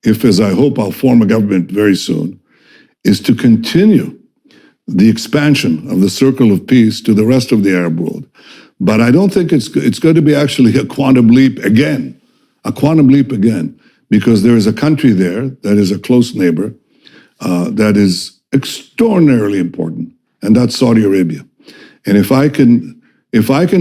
if as I hope I'll form a government very soon, is to continue the expansion of the circle of peace to the rest of the Arab world. But I don't think it's going to be actually a quantum leap again, because there is a country there that is a close neighbor that is extraordinarily important, and that's Saudi Arabia. And if I can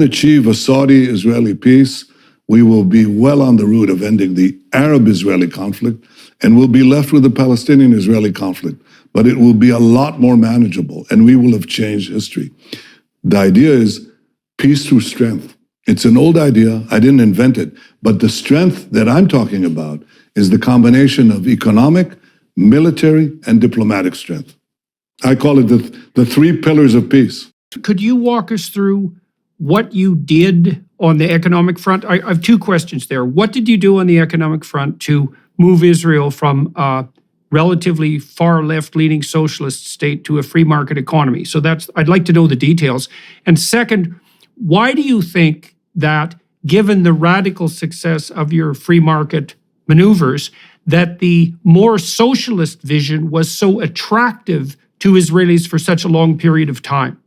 achieve a Saudi-Israeli peace, we will be well on the route of ending the Arab-Israeli conflict, and we'll be left with the Palestinian-Israeli conflict. But it will be a lot more manageable, and we will have changed history. The idea is peace through strength. It's an old idea. I didn't invent it. But the strength that I'm talking about is the combination of economic, military, and diplomatic strength. I call it the three pillars of peace. Could you walk us through what you did on the economic front? I have two questions there. What did you do on the economic front to move Israel from a relatively far left-leaning socialist state to a free market economy? So I'd like to know the details. And second, why do you think that, given the radical success of your free market maneuvers, that the more socialist vision was so attractive to Israelis for such a long period of time?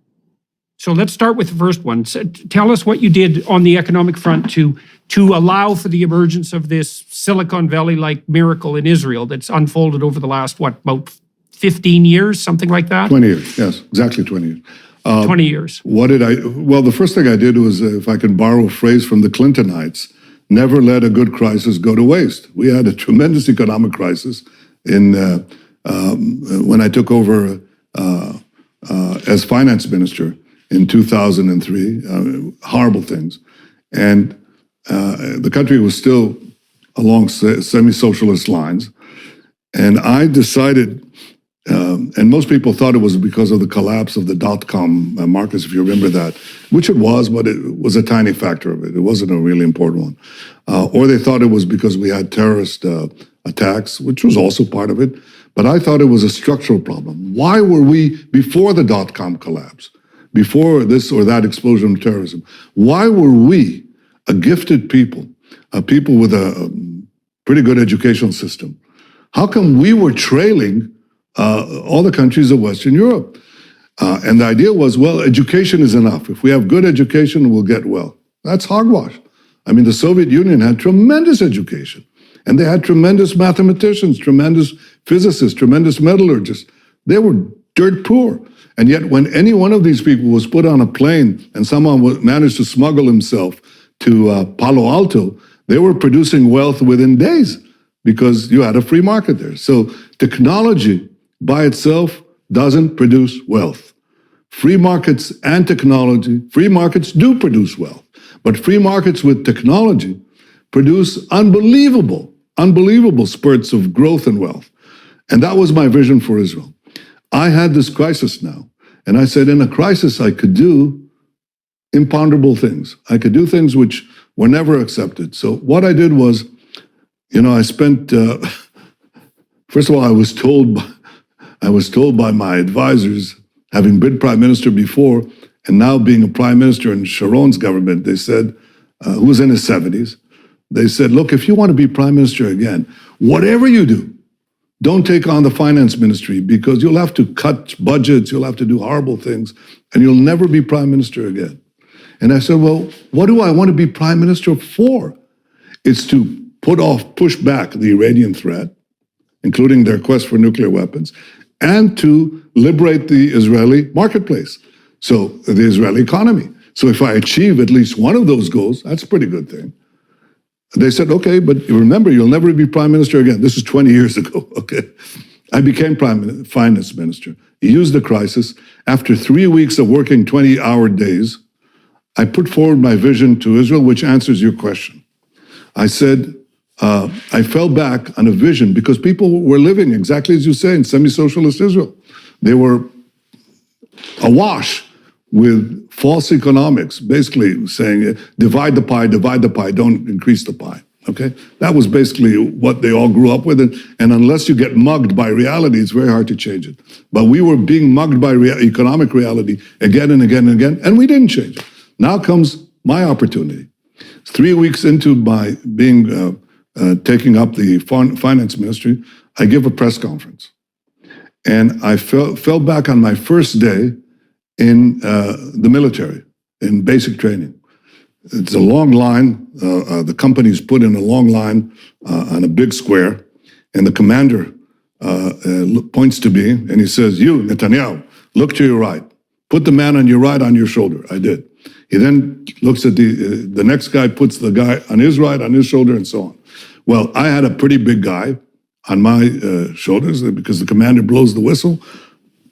So let's start with the first one. So tell us what you did on the economic front to allow for the emergence of this Silicon Valley-like miracle in Israel that's unfolded over the last, about 15 years, something like that? 20 years, yes, exactly 20 years. 20 years. Well, the first thing I did was, if I can borrow a phrase from the Clintonites, never let a good crisis go to waste. We had a tremendous economic crisis when I took over as finance minister in 2003, horrible things. And the country was still along semi-socialist lines. And I decided, and most people thought it was because of the collapse of the dot-com markets, if you remember that, which it was, but it was a tiny factor of it. It wasn't a really important one. Or they thought it was because we had terrorist attacks, which was also part of it. But I thought it was a structural problem. Why were we, before the dot-com collapse, before this or that explosion of terrorism, why were we, a gifted people, people with a pretty good educational system, how come we were trailing all the countries of Western Europe? And the idea was, well, education is enough. If we have good education, we'll get well. That's hogwash. I mean, the Soviet Union had tremendous education, and they had tremendous mathematicians, tremendous physicists, tremendous metallurgists. They were dirt poor. And yet when any one of these people was put on a plane and someone managed to smuggle himself to Palo Alto, they were producing wealth within days because you had a free market there. So technology by itself doesn't produce wealth. Free markets and technology, free markets do produce wealth, but free markets with technology produce unbelievable spurts of growth and wealth. And that was my vision for Israel. I had this crisis now, and I said, in a crisis, I could do imponderable things. I could do things which were never accepted. So what I did was, I spent, first of all, I was told by my advisors, having been prime minister before, and now being a prime minister in Sharon's government, they said, who was in his 70s, they said, look, if you want to be prime minister again, whatever you do, don't take on the finance ministry because you'll have to cut budgets, you'll have to do horrible things, and you'll never be prime minister again. And I said, well, what do I want to be prime minister for? It's to push back the Iranian threat, including their quest for nuclear weapons, and to liberate the Israeli marketplace, so the Israeli economy. So if I achieve at least one of those goals, that's a pretty good thing. They said, okay, but remember, you'll never be prime minister again. This is 20 years ago, okay? I became finance minister. He used the crisis. After 3 weeks of working 20-hour days, I put forward my vision to Israel, which answers your question. I said, I fell back on a vision because people were living, exactly as you say, in semi-socialist Israel. They were awash with false economics, basically saying, divide the pie, don't increase the pie, okay? That was basically what they all grew up with, and unless you get mugged by reality, it's very hard to change it. But we were being mugged by economic reality again and again and again, and we didn't change it. Now comes my opportunity. 3 weeks into my taking up the finance ministry, I give a press conference. And I fell back on my first day in the military, in basic training. It's a long line. The company's put in a long line on a big square, and the commander points to me, and he says, you, Netanyahu, look to your right. Put the man on your right on your shoulder. I did. He then looks at the next guy, puts the guy on his right, on his shoulder, and so on. Well, I had a pretty big guy on my shoulders because the commander blows the whistle.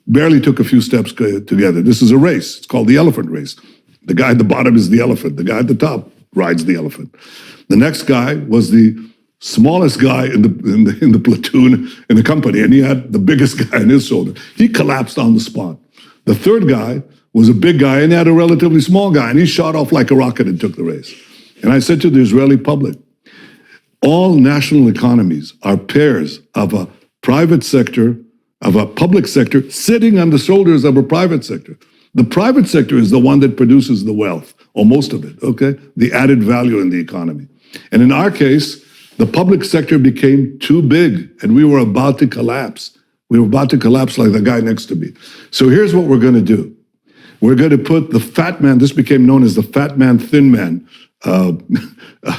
Barely took a few steps together. This is a race. It's called the elephant race. The guy at the bottom is the elephant. The guy at the top rides the elephant. The next guy was the smallest guy in the platoon in the company, and he had the biggest guy on his shoulder. He collapsed on the spot. The third guy was a big guy, and he had a relatively small guy, and he shot off like a rocket and took the race. And I said to the Israeli public, all national economies are pairs of a private sector, of a public sector sitting on the shoulders of a private sector. The private sector is the one that produces the wealth, or most of it, okay? The added value in the economy. And in our case, the public sector became too big, and we were about to collapse. We were about to collapse like the guy next to me. So here's what we're going to do. We're going to put the fat man, this became known as the fat man, thin man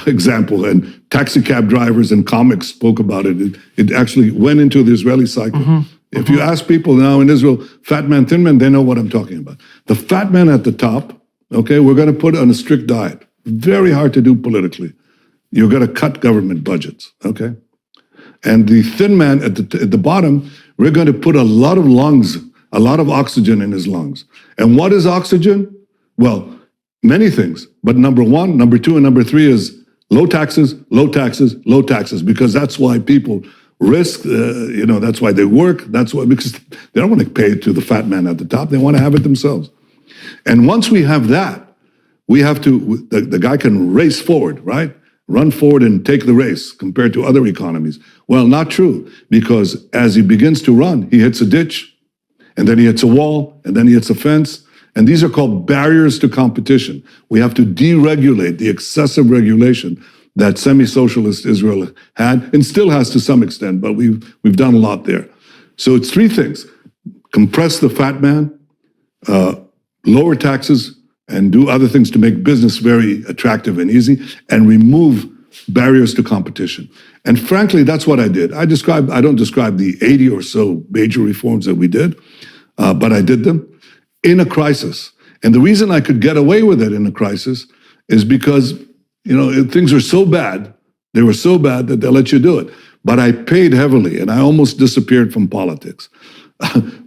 example, and taxi cab drivers and comics spoke about it. It actually went into the Israeli cycle. If you ask people now in Israel, fat man, thin man, they know what I'm talking about. The fat man at the top, okay, we're going to put on a strict diet. Very hard to do politically. You're going to cut government budgets, okay? And the thin man at the bottom, we're going to put a lot of lungs, a lot of oxygen in his lungs. And what is oxygen? Well, many things. But number one, number two, and number three is low taxes, low taxes, low taxes, because that's why people risk, that's why they work. That's why, because they don't want to pay it to the fat man at the top. They want to have it themselves. And once we have that, we have to, the guy can race forward, right? run forward and take the race compared to other economies. Well, not true, because as he begins to run, he hits a ditch, and then he hits a wall, and then he hits a fence. And these are called barriers to competition. We have to deregulate the excessive regulation that semi-socialist Israel had and still has to some extent, but we've done a lot there. So it's three things: compress the fat man, lower taxes, and do other things to make business very attractive and easy, and remove barriers to competition. And frankly, that's what I did. I don't describe the 80 or so major reforms that we did, but I did them in a crisis. And the reason I could get away with it in a crisis is because, things are so bad, they were so bad that they let you do it. But I paid heavily, and I almost disappeared from politics.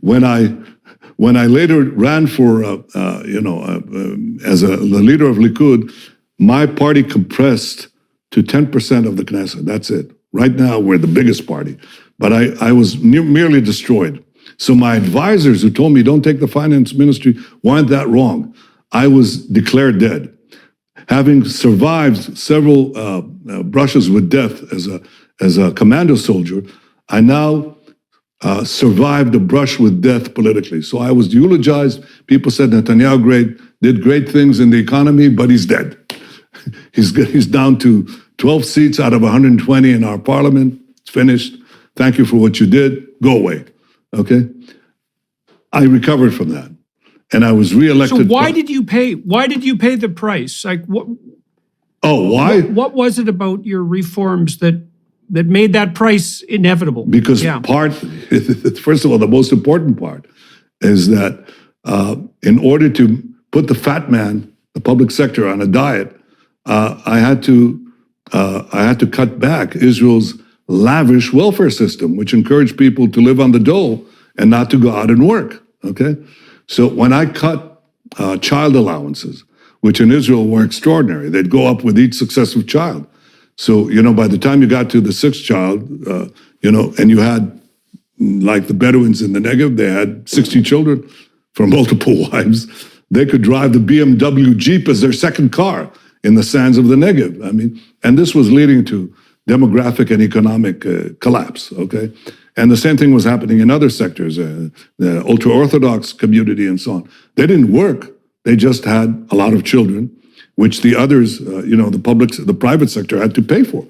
When I later ran for, as the leader of Likud, my party compressed to 10% of the Knesset. That's it. Right now, we're the biggest party. But I was merely destroyed. So my advisors who told me, don't take the finance ministry, weren't that wrong. I was declared dead. Having survived several brushes with death as a commando soldier, I now survived a brush with death politically. So I was eulogized. People said Netanyahu did great things in the economy, but he's dead. He's down to 12 seats out of 120 in our parliament. It's finished. Thank you for what you did. Go away. Okay? I recovered from that. And I was reelected. So why did you pay the price? Like what? Oh, why? What was it about your reforms that made that price inevitable? Because first of all, the most important part is that in order to put the fat man, the public sector, on a diet, I had to cut back Israel's lavish welfare system, which encouraged people to live on the dole and not to go out and work. Okay, so when I cut child allowances, which in Israel were extraordinary, they'd go up with each successive child. So, by the time you got to the sixth child, and you had, like the Bedouins in the Negev, they had 60 children from multiple wives, they could drive the BMW Jeep as their second car in the sands of the Negev. I mean, and this was leading to demographic and economic collapse, okay? And the same thing was happening in other sectors, the ultra-Orthodox community and so on. They didn't work, they just had a lot of children, which the others, the private sector had to pay for.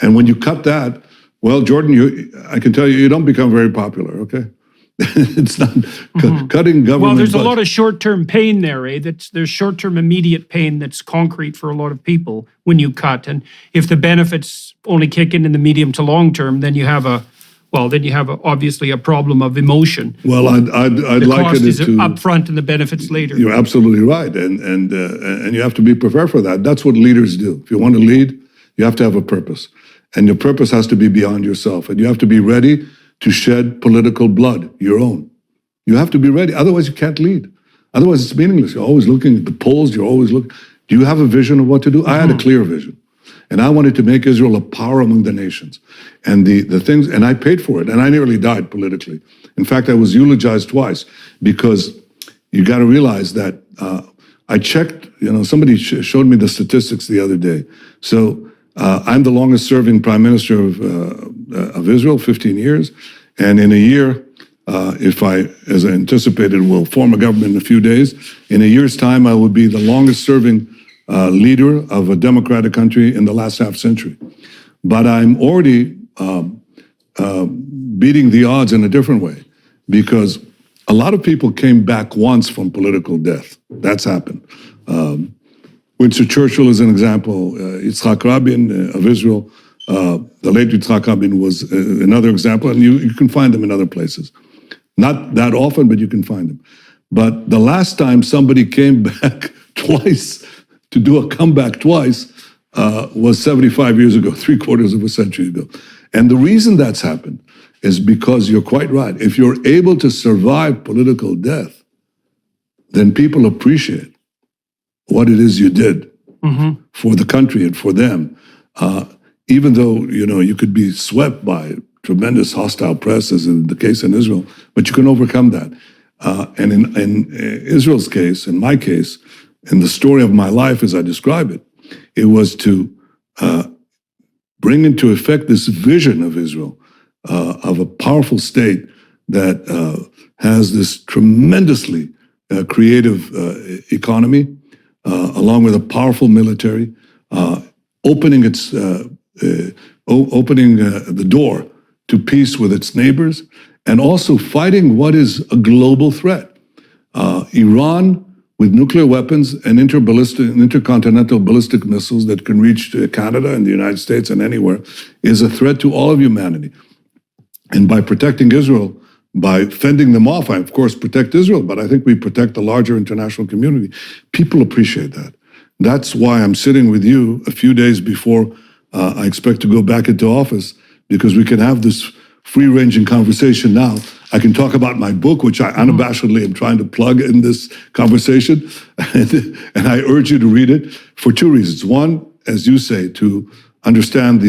And when you cut that, well, Jordan, I can tell you, you don't become very popular, okay? It's not cutting government. Well, there's a lot of short-term pain there, eh? There's short-term immediate pain that's concrete for a lot of people when you cut. And if the benefits only kick in the medium to long term, then you have obviously a problem of emotion. Well, I'd like it to up front and the benefits later. You're absolutely right, and you have to be prepared for that. That's what leaders do. If you want to lead, you have to have a purpose, and your purpose has to be beyond yourself, and you have to be ready to shed political blood, your own. You have to be ready. Otherwise, you can't lead. Otherwise, it's meaningless. You're always looking at the polls. You're always looking. Do you have a vision of what to do? I had a clear vision. And I wanted to make Israel a power among the nations. And the things, and I paid for it. And I nearly died politically. In fact, I was eulogized twice because you got to realize that I checked, somebody showed me the statistics the other day. So I'm the longest serving prime minister of Israel, 15 years. And in a year, if I, as I anticipated, will form a government in a few days, in a year's time, I will be the longest serving leader of a democratic country in the last half century. But I'm already beating the odds in a different way because a lot of people came back once from political death. That's happened. Winston Churchill is an example. Yitzhak Rabin of Israel, the late Yitzhak Rabin was another example, and you can find them in other places. Not that often, but you can find them. But the last time somebody came back twice, to do a comeback twice, was 75 years ago, 3/4 of a century ago. And the reason that's happened is because you're quite right. If you're able to survive political death, then people appreciate what it is you did for the country and for them. Even though, you could be swept by tremendous hostile press, as in the case in Israel, but you can overcome that. And in Israel's case, in my case, in the story of my life as I describe it, it was to bring into effect this vision of Israel, of a powerful state that has this tremendously creative economy, along with a powerful military, opening the door to peace with its neighbors, and also fighting what is a global threat. Iran, with nuclear weapons and intercontinental ballistic missiles that can reach Canada and the United States and anywhere, is a threat to all of humanity. And by protecting Israel, by fending them off, I of course protect Israel, but I think we protect the larger international community. People appreciate that. That's why I'm sitting with you a few days before I expect to go back into office, because we can have this free-ranging conversation now. I can talk about my book, which I unabashedly am trying to plug in this conversation, and I urge you to read it for two reasons. One, as you say, to understand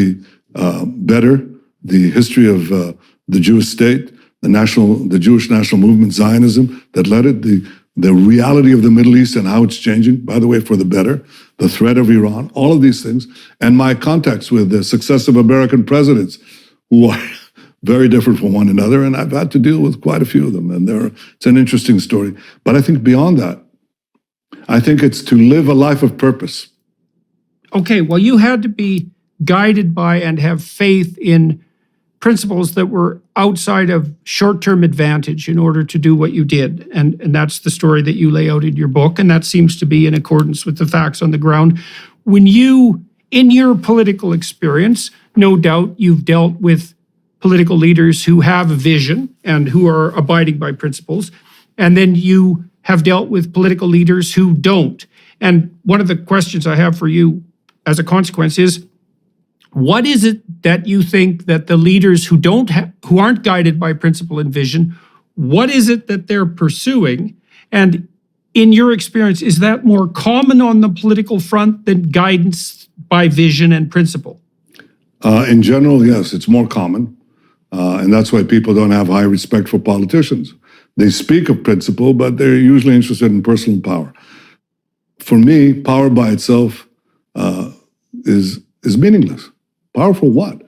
better the history of the Jewish state, the Jewish national movement, Zionism, that led it, the reality of the Middle East and how it's changing, by the way, for the better, the threat of Iran, all of these things, and my contacts with the successive American presidents who are very different from one another, and I've had to deal with quite a few of them, and it's an interesting story. But I think beyond that, I think it's to live a life of purpose. Okay, well, you had to be guided by and have faith in principles that were outside of short-term advantage in order to do what you did. And that's the story that you lay out in your book, and that seems to be in accordance with the facts on the ground. When you, in your political experience, no doubt you've dealt with political leaders who have a vision and who are abiding by principles, and then you have dealt with political leaders who don't. And one of the questions I have for you as a consequence is, what is it that you think that the leaders who who aren't guided by principle and vision, what is it that they're pursuing? And in your experience, is that more common on the political front than guidance by vision and principle? In general, yes, it's more common. And that's why people don't have high respect for politicians. They speak of principle, but they're usually interested in personal power. For me, power by itself is meaningless. Power for what?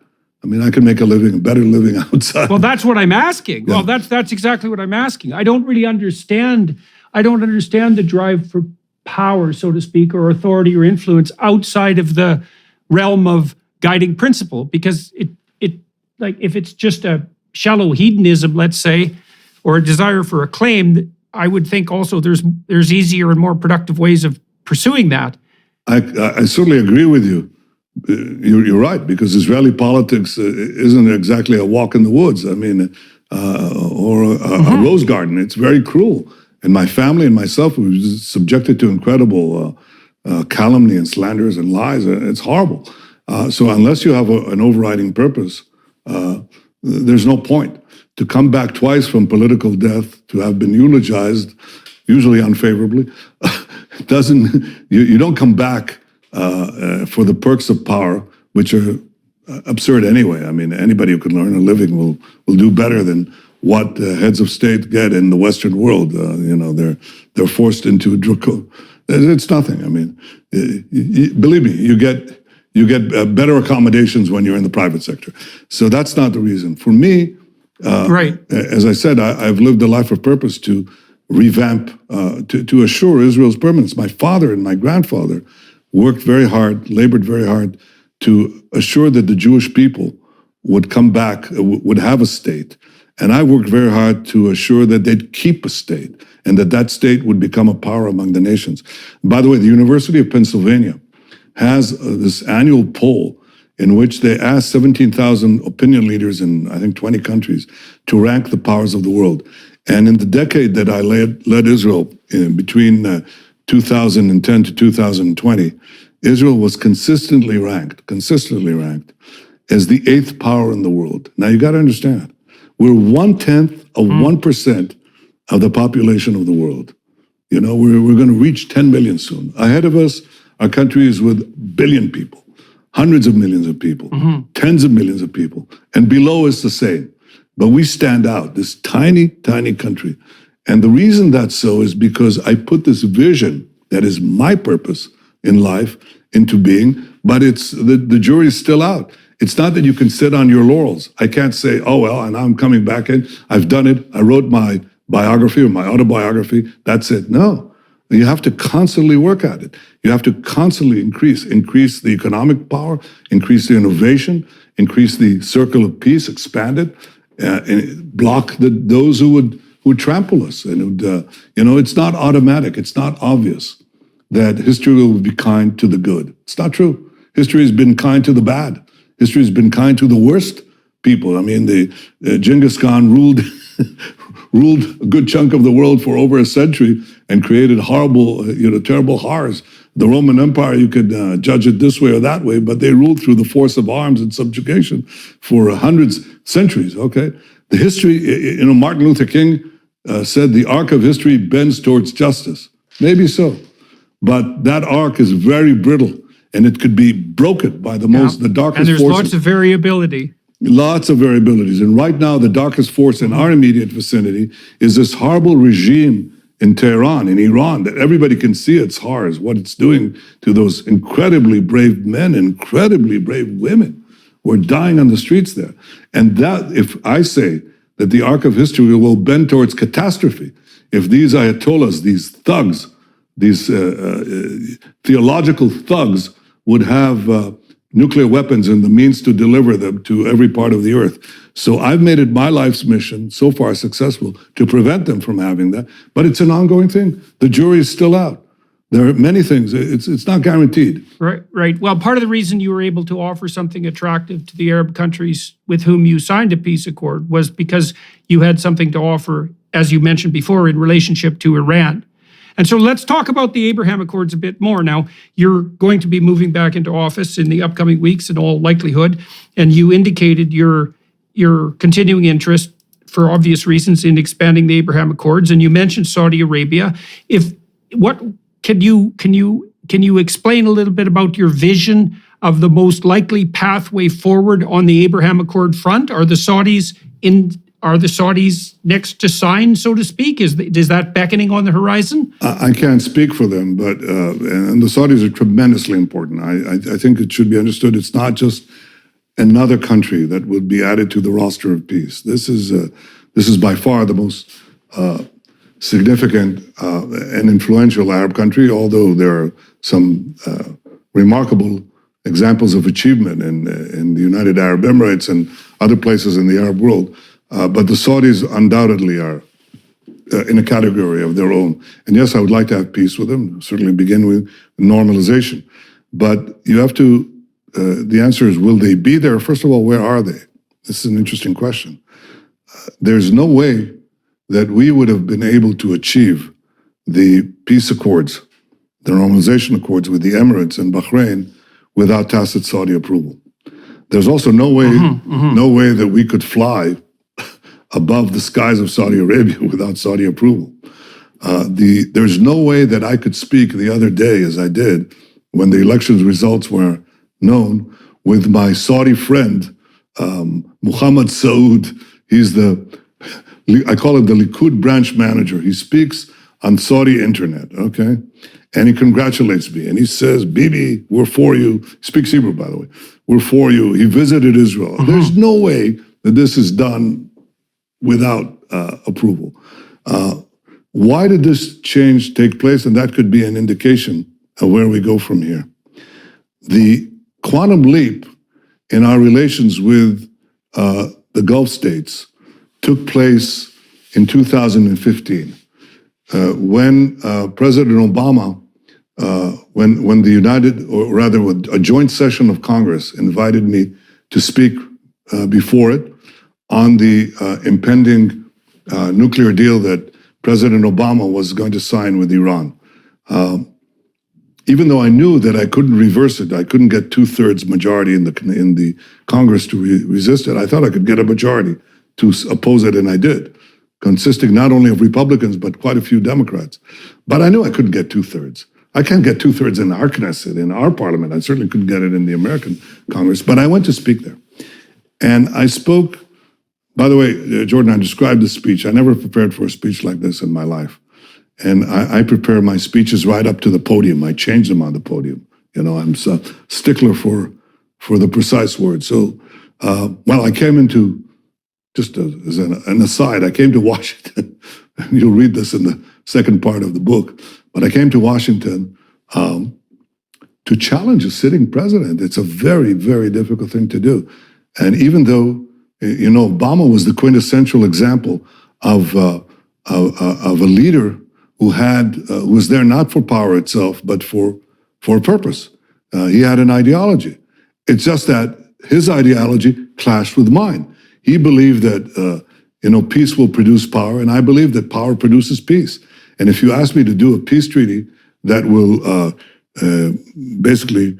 I mean, I can make a better living outside. Well, that's what I'm asking. Yeah. Well, that's exactly what I'm asking. I don't really understand. I don't understand the drive for power, so to speak, or authority or influence outside of the realm of guiding principle, because it like if it's just a shallow hedonism, let's say, or a desire for acclaim, I would think also there's easier and more productive ways of pursuing that. I certainly agree with you. You're right, because Israeli politics isn't exactly a walk in the woods. I mean, or a rose garden. It's very cruel. And my family and myself were subjected to incredible calumny and slanders and lies. It's horrible. So unless you have an overriding purpose, there's no point. To come back twice from political death, to have been eulogized, usually unfavorably, you don't come back for the perks of power, which are absurd anyway. I mean, anybody who can learn a living will do better than what heads of state get in the Western world. They're forced into it's nothing. I mean, believe me, you get better accommodations when you're in the private sector. So that's not the reason. For me, Right. As I said, I've lived a life of purpose to revamp, to assure Israel's permanence. My father and my grandfather worked very hard, labored very hard to assure that the Jewish people would come back, would have a state. And I worked very hard to assure that they'd keep a state and that state would become a power among the nations. By the way, the University of Pennsylvania has this annual poll in which they asked 17,000 opinion leaders in, I think, 20 countries to rank the powers of the world. And in the decade that I led Israel, between 2010 to 2020, Israel was consistently ranked as the 8th power in the world. Now you got to understand, we're 1/10 of 1% of the population of the world. You know, we're going to reach 10 million soon. Ahead of us are countries with billion people, hundreds of millions of people, tens of millions of people, and below us the same. But we stand out, this tiny, tiny country. And the reason that's so is because I put this vision that is my purpose in life into being But the jury's still out. It's not that you can sit on your laurels. I can't say, oh, well, and I'm coming back in. I've done it. I wrote my biography or my autobiography. That's it. No. You have to constantly work at it. You have to constantly increase the economic power, increase the innovation, increase the circle of peace, expand it, and block those who would trample us. And it's not automatic. It's not obvious that history will be kind to the good. It's not true. History has been kind to the bad. History has been kind to the worst people. I mean, Genghis Khan ruled ruled a good chunk of the world for over a century and created horrible, terrible horrors. The Roman Empire, you could judge it this way or that way, but they ruled through the force of arms and subjugation for centuries, okay? The history, Martin Luther King said the arc of history bends towards justice. Maybe so, but that arc is very brittle, and it could be broken by the darkest forces. And there's lots of variability. Lots of variabilities. And right now, the darkest force in our immediate vicinity is this horrible regime in Tehran, in Iran, that everybody can see its horrors, what it's doing to those incredibly brave men, incredibly brave women who are dying on the streets there. And that, if I say that the arc of history will bend towards catastrophe, if these ayatollahs, these thugs, these theological thugs would have nuclear weapons and the means to deliver them to every part of the earth. So I've made it my life's mission, so far successful, to prevent them from having that. But it's an ongoing thing. The jury is still out. There are many things. It's not guaranteed. Right. Well, part of the reason you were able to offer something attractive to the Arab countries with whom you signed a peace accord was because you had something to offer, as you mentioned before, in relationship to Iran. And so let's talk about the Abraham Accords a bit more. Now, you're going to be moving back into office in the upcoming weeks in all likelihood, and you indicated your continuing interest, for obvious reasons, in expanding the Abraham Accords, and you mentioned Saudi Arabia. Can you explain a little bit about your vision of the most likely pathway forward on the Abraham Accord front? Are the Saudis next to sign, so to speak? Is that beckoning on the horizon? I can't speak for them, but and the Saudis are tremendously important. I think it should be understood. It's not just another country that would be added to the roster of peace. This is by far the most significant and influential Arab country, although there are some remarkable examples of achievement in the United Arab Emirates and other places in the Arab world. But the Saudis undoubtedly are in a category of their own. And yes, I would like to have peace with them, certainly begin with normalization. But you have to, the answer is, will they be there? First of all, where are they? This is an interesting question. There's no way that we would have been able to achieve the peace accords, the normalization accords with the Emirates and Bahrain without tacit Saudi approval. There's also no way that we could fly above the skies of Saudi Arabia without Saudi approval. There's no way that I could speak the other day, as I did, when the elections results were known, with my Saudi friend, Muhammad Saud. He's I call him the Likud branch manager. He speaks on Saudi internet, okay? And he congratulates me. And he says, Bibi, we're for you. He speaks Hebrew, by the way. We're for you. He visited Israel. There's no way that this is done without approval. Why did this change take place? And that could be an indication of where we go from here. The quantum leap in our relations with the Gulf states took place in 2015 when President Obama, when the a joint session of Congress invited me to speak before it on the impending nuclear deal that President Obama was going to sign with Iran. Even though I knew that I couldn't reverse it, I couldn't get 2/3 majority in the Congress to resist it, I thought I could get a majority to oppose it, and I did, consisting not only of Republicans, but quite a few Democrats. But I knew I couldn't get 2/3. I can't get 2/3 in our Knesset, in our parliament. I certainly couldn't get it in the American Congress, but I went to speak there. And I spoke, by the way, Jordan, I described this speech. I never prepared for a speech like this in my life. And I prepare my speeches right up to the podium. I change them on the podium. I'm a stickler for the precise word. So, I came into, just as an aside, I came to Washington, and you'll read this in the second part of the book, but I came to Washington to challenge a sitting president. It's a very, very difficult thing to do. And even though, Obama was the quintessential example of a leader who was there not for power itself, but for a purpose. He had an ideology. It's just that his ideology clashed with mine. He believed that, peace will produce power, and I believe that power produces peace. And if you ask me to do a peace treaty that will basically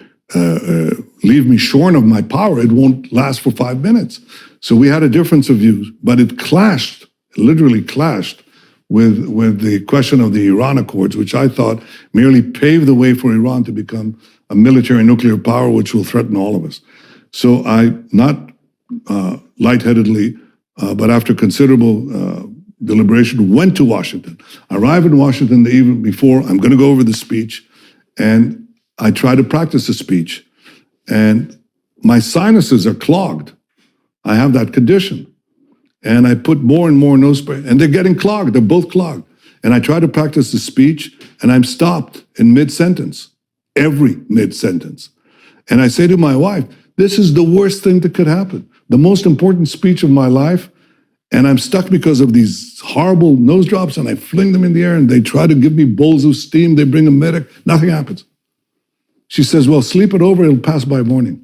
leave me shorn of my power, it won't last for 5 minutes. So we had a difference of views, but it clashed, literally clashed, with the question of the Iran Accords, which I thought merely paved the way for Iran to become a military nuclear power, which will threaten all of us. So I, not lightheadedly, but after considerable deliberation, went to Washington. I arrived in Washington the evening before. I'm going to go over the speech, and I try to practice the speech, and my sinuses are clogged. I have that condition. And I put more and more nose spray, and they're getting clogged. They're both clogged. And I try to practice the speech, and I'm stopped in mid-sentence, every mid-sentence. And I say to my wife, this is the worst thing that could happen. The most important speech of my life, and I'm stuck because of these horrible nose drops, and I fling them in the air, and they try to give me bowls of steam. They bring a medic. Nothing happens. She says, well, sleep it over. It'll pass by morning.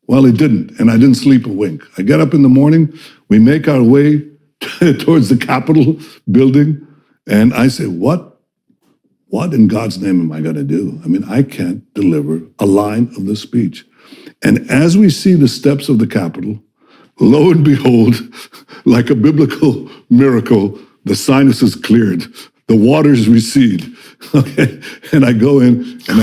Well, it didn't, and I didn't sleep a wink. I get up in the morning, we make our way towards the Capitol building, and I say, what in God's name am I going to do? I mean, I can't deliver a line of the speech. And as we see the steps of the Capitol, lo and behold, like a biblical miracle, the sinuses cleared, the waters recede. Okay, and I go in and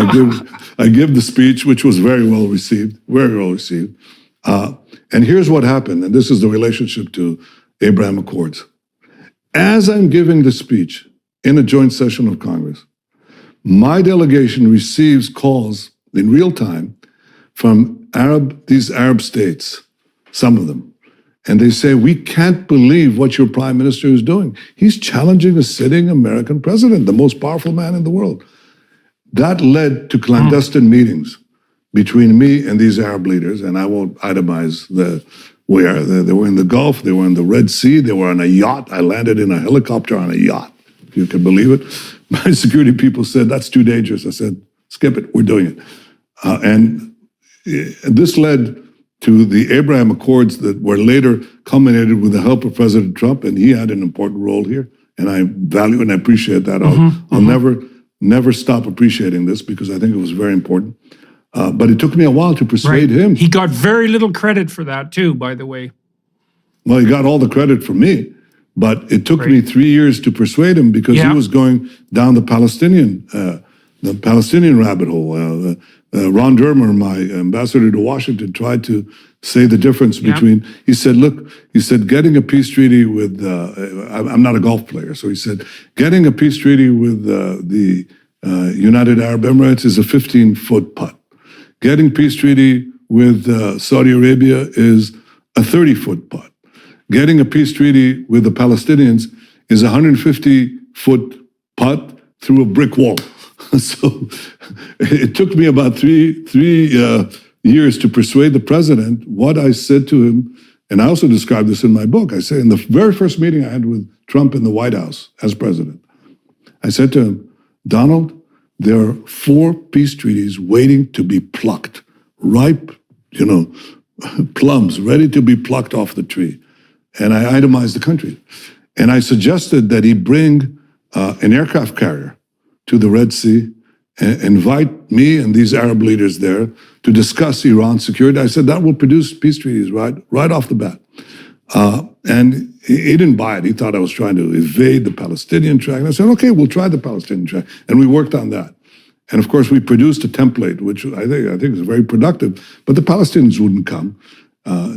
I give the speech, which was very well received, very well received. And here's what happened, and this is the relationship to Abraham Accords. As I'm giving the speech in a joint session of Congress, my delegation receives calls in real time from these Arab states, some of them. And they say, we can't believe what your prime minister is doing. He's challenging a sitting American president, the most powerful man in the world. That led to clandestine meetings between me and these Arab leaders, and I won't itemize where. They were in the Gulf, they were in the Red Sea, they were on a yacht. I landed in a helicopter on a yacht, if you can believe it. My security people said, that's too dangerous. I said, skip it, we're doing it. And this led to the Abraham Accords that were later culminated with the help of President Trump, and he had an important role here. And I value and I appreciate that. I'll never stop appreciating this because I think it was very important. But it took me a while to persuade him. He got very little credit for that too, by the way. Well, he got all the credit from me, but it took me 3 years to persuade him because he was going down the Palestinian rabbit hole. Ron Dermer, my ambassador to Washington, tried to say the difference between, he said, look, getting a peace treaty with, I'm not a golf player, so he said, getting a peace treaty with the United Arab Emirates is a 15-foot putt. Getting peace treaty with Saudi Arabia is a 30-foot putt. Getting a peace treaty with the Palestinians is a 150-foot putt through a brick wall. So it took me about three years to persuade the president. What I said to him, and I also described this in my book, I say in the very first meeting I had with Trump in the White House as president, I said to him, Donald, there are 4 peace treaties waiting to be plucked, ripe, plums ready to be plucked off the tree. And I itemized the country. And I suggested that he bring an aircraft carrier to the Red Sea and invite me and these Arab leaders there to discuss Iran's security. I said that will produce peace treaties right off the bat. And he didn't buy it. He thought I was trying to evade the Palestinian track. And I said, okay, we'll try the Palestinian track. And we worked on that. And of course, we produced a template, which I think is very productive, but the Palestinians wouldn't come.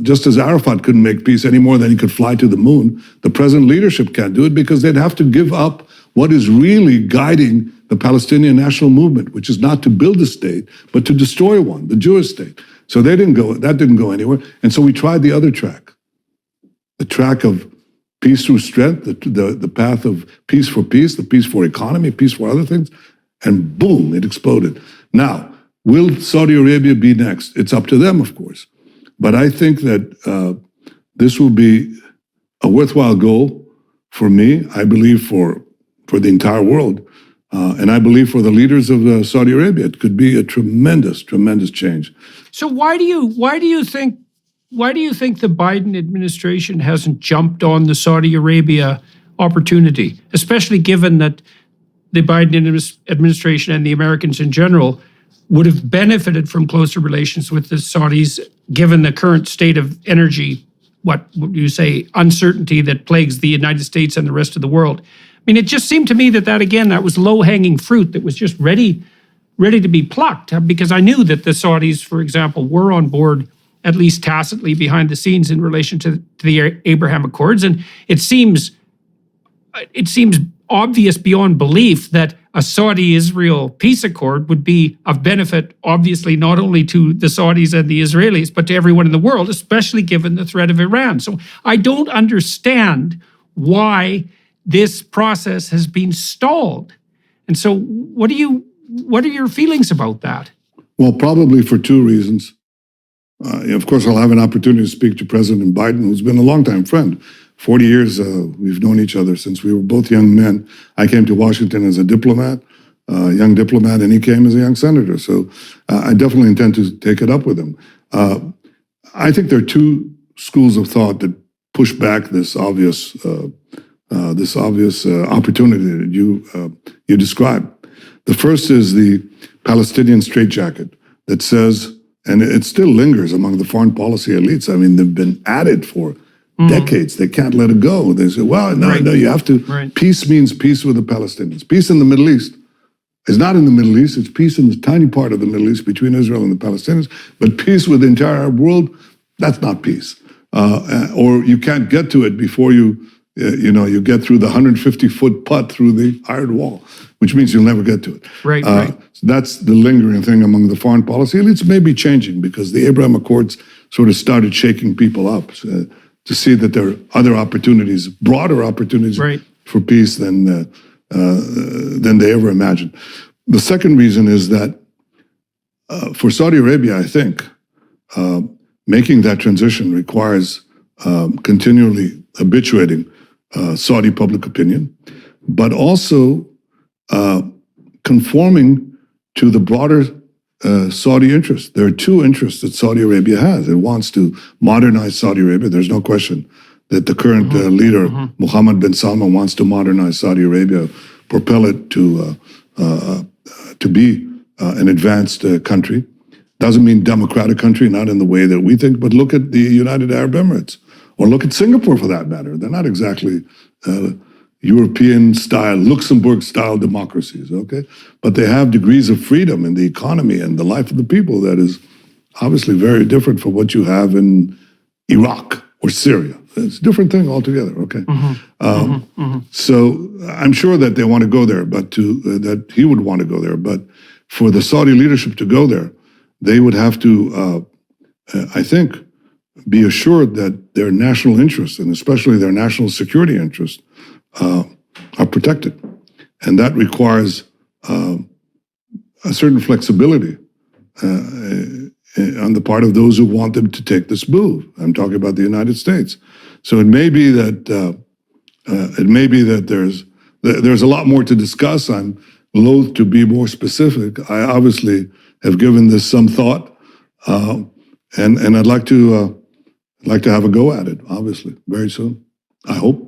Just as Arafat couldn't make peace any more than he could fly to the moon, the present leadership can't do it because they'd have to give up what is really guiding the the Palestinian national movement, which is not to build a state, but to destroy one, the Jewish state. So that didn't go anywhere. And so we tried the other track, the track of peace through strength, the path of peace, the peace for economy, peace for other things, and boom, it exploded. Now, will Saudi Arabia be next? It's up to them, of course. But I think that this will be a worthwhile goal for me, I believe for the entire world, and I believe for the leaders of Saudi Arabia. It could be a tremendous, tremendous change. So why do you think the Biden administration hasn't jumped on the Saudi Arabia opportunity, especially given that the Biden administration and the Americans in general would have benefited from closer relations with the Saudis, given the current state of energy, what would you say, uncertainty that plagues the United States and the rest of the world? I mean, it just seemed to me that was low-hanging fruit that was just ready to be plucked, because I knew that the Saudis, for example, were on board, at least tacitly behind the scenes, in relation to the Abraham Accords. And it seems obvious beyond belief that a Saudi-Israel peace accord would be of benefit, obviously, not only to the Saudis and the Israelis, but to everyone in the world, especially given the threat of Iran. So I don't understand why this process has been stalled. And so what are your feelings about that? Well, probably for two reasons. Of course, I'll have an opportunity to speak to President Biden, who's been a longtime friend. 40 years we've known each other since we were both young men. I came to Washington as a diplomat, young diplomat, and he came as a young senator. So I definitely intend to take it up with him. I think there are two schools of thought that push back this obvious opportunity that you described. The first is the Palestinian straitjacket that says, and it still lingers among the foreign policy elites. I mean, they've been at it for decades. They can't let it go. They say, well, no, you have to. Right. Peace means peace with the Palestinians. Peace in the Middle East is not in the Middle East. It's peace in the tiny part of the Middle East between Israel and the Palestinians. But peace with the entire Arab world, that's not peace. Or you can't get to it before you get through the 150-foot putt through the iron wall, which means you'll never get to it. Right. So that's the lingering thing among the foreign policy elites. May be changing because the Abraham Accords sort of started shaking people up to see that there are other opportunities, broader opportunities for peace than they ever imagined. The second reason is that for Saudi Arabia, I think, making that transition requires continually habituating Saudi public opinion, but also conforming to the broader Saudi interests. There are two interests that Saudi Arabia has. It wants to modernize Saudi Arabia. There's no question that the current leader, Mohammed bin Salman, wants to modernize Saudi Arabia, propel it to be an advanced country. Doesn't mean democratic country, not in the way that we think, but look at the United Arab Emirates, or look at Singapore for that matter. They're not exactly European-style, Luxembourg-style democracies, okay? But they have degrees of freedom in the economy and the life of the people that is obviously very different from what you have in Iraq or Syria. It's a different thing altogether, okay? So I'm sure that they want to go there, but that he would want to go there. But for the Saudi leadership to go there, they would have to, I think, be assured that their national interests, and especially their national security interests, are protected. And that requires a certain flexibility on the part of those who want them to take this move. I'm talking about the United States. So it may be that there's a lot more to discuss. I'm loath to be more specific. I obviously have given this some thought, and I'd like to have a go at it, obviously, very soon. I hope.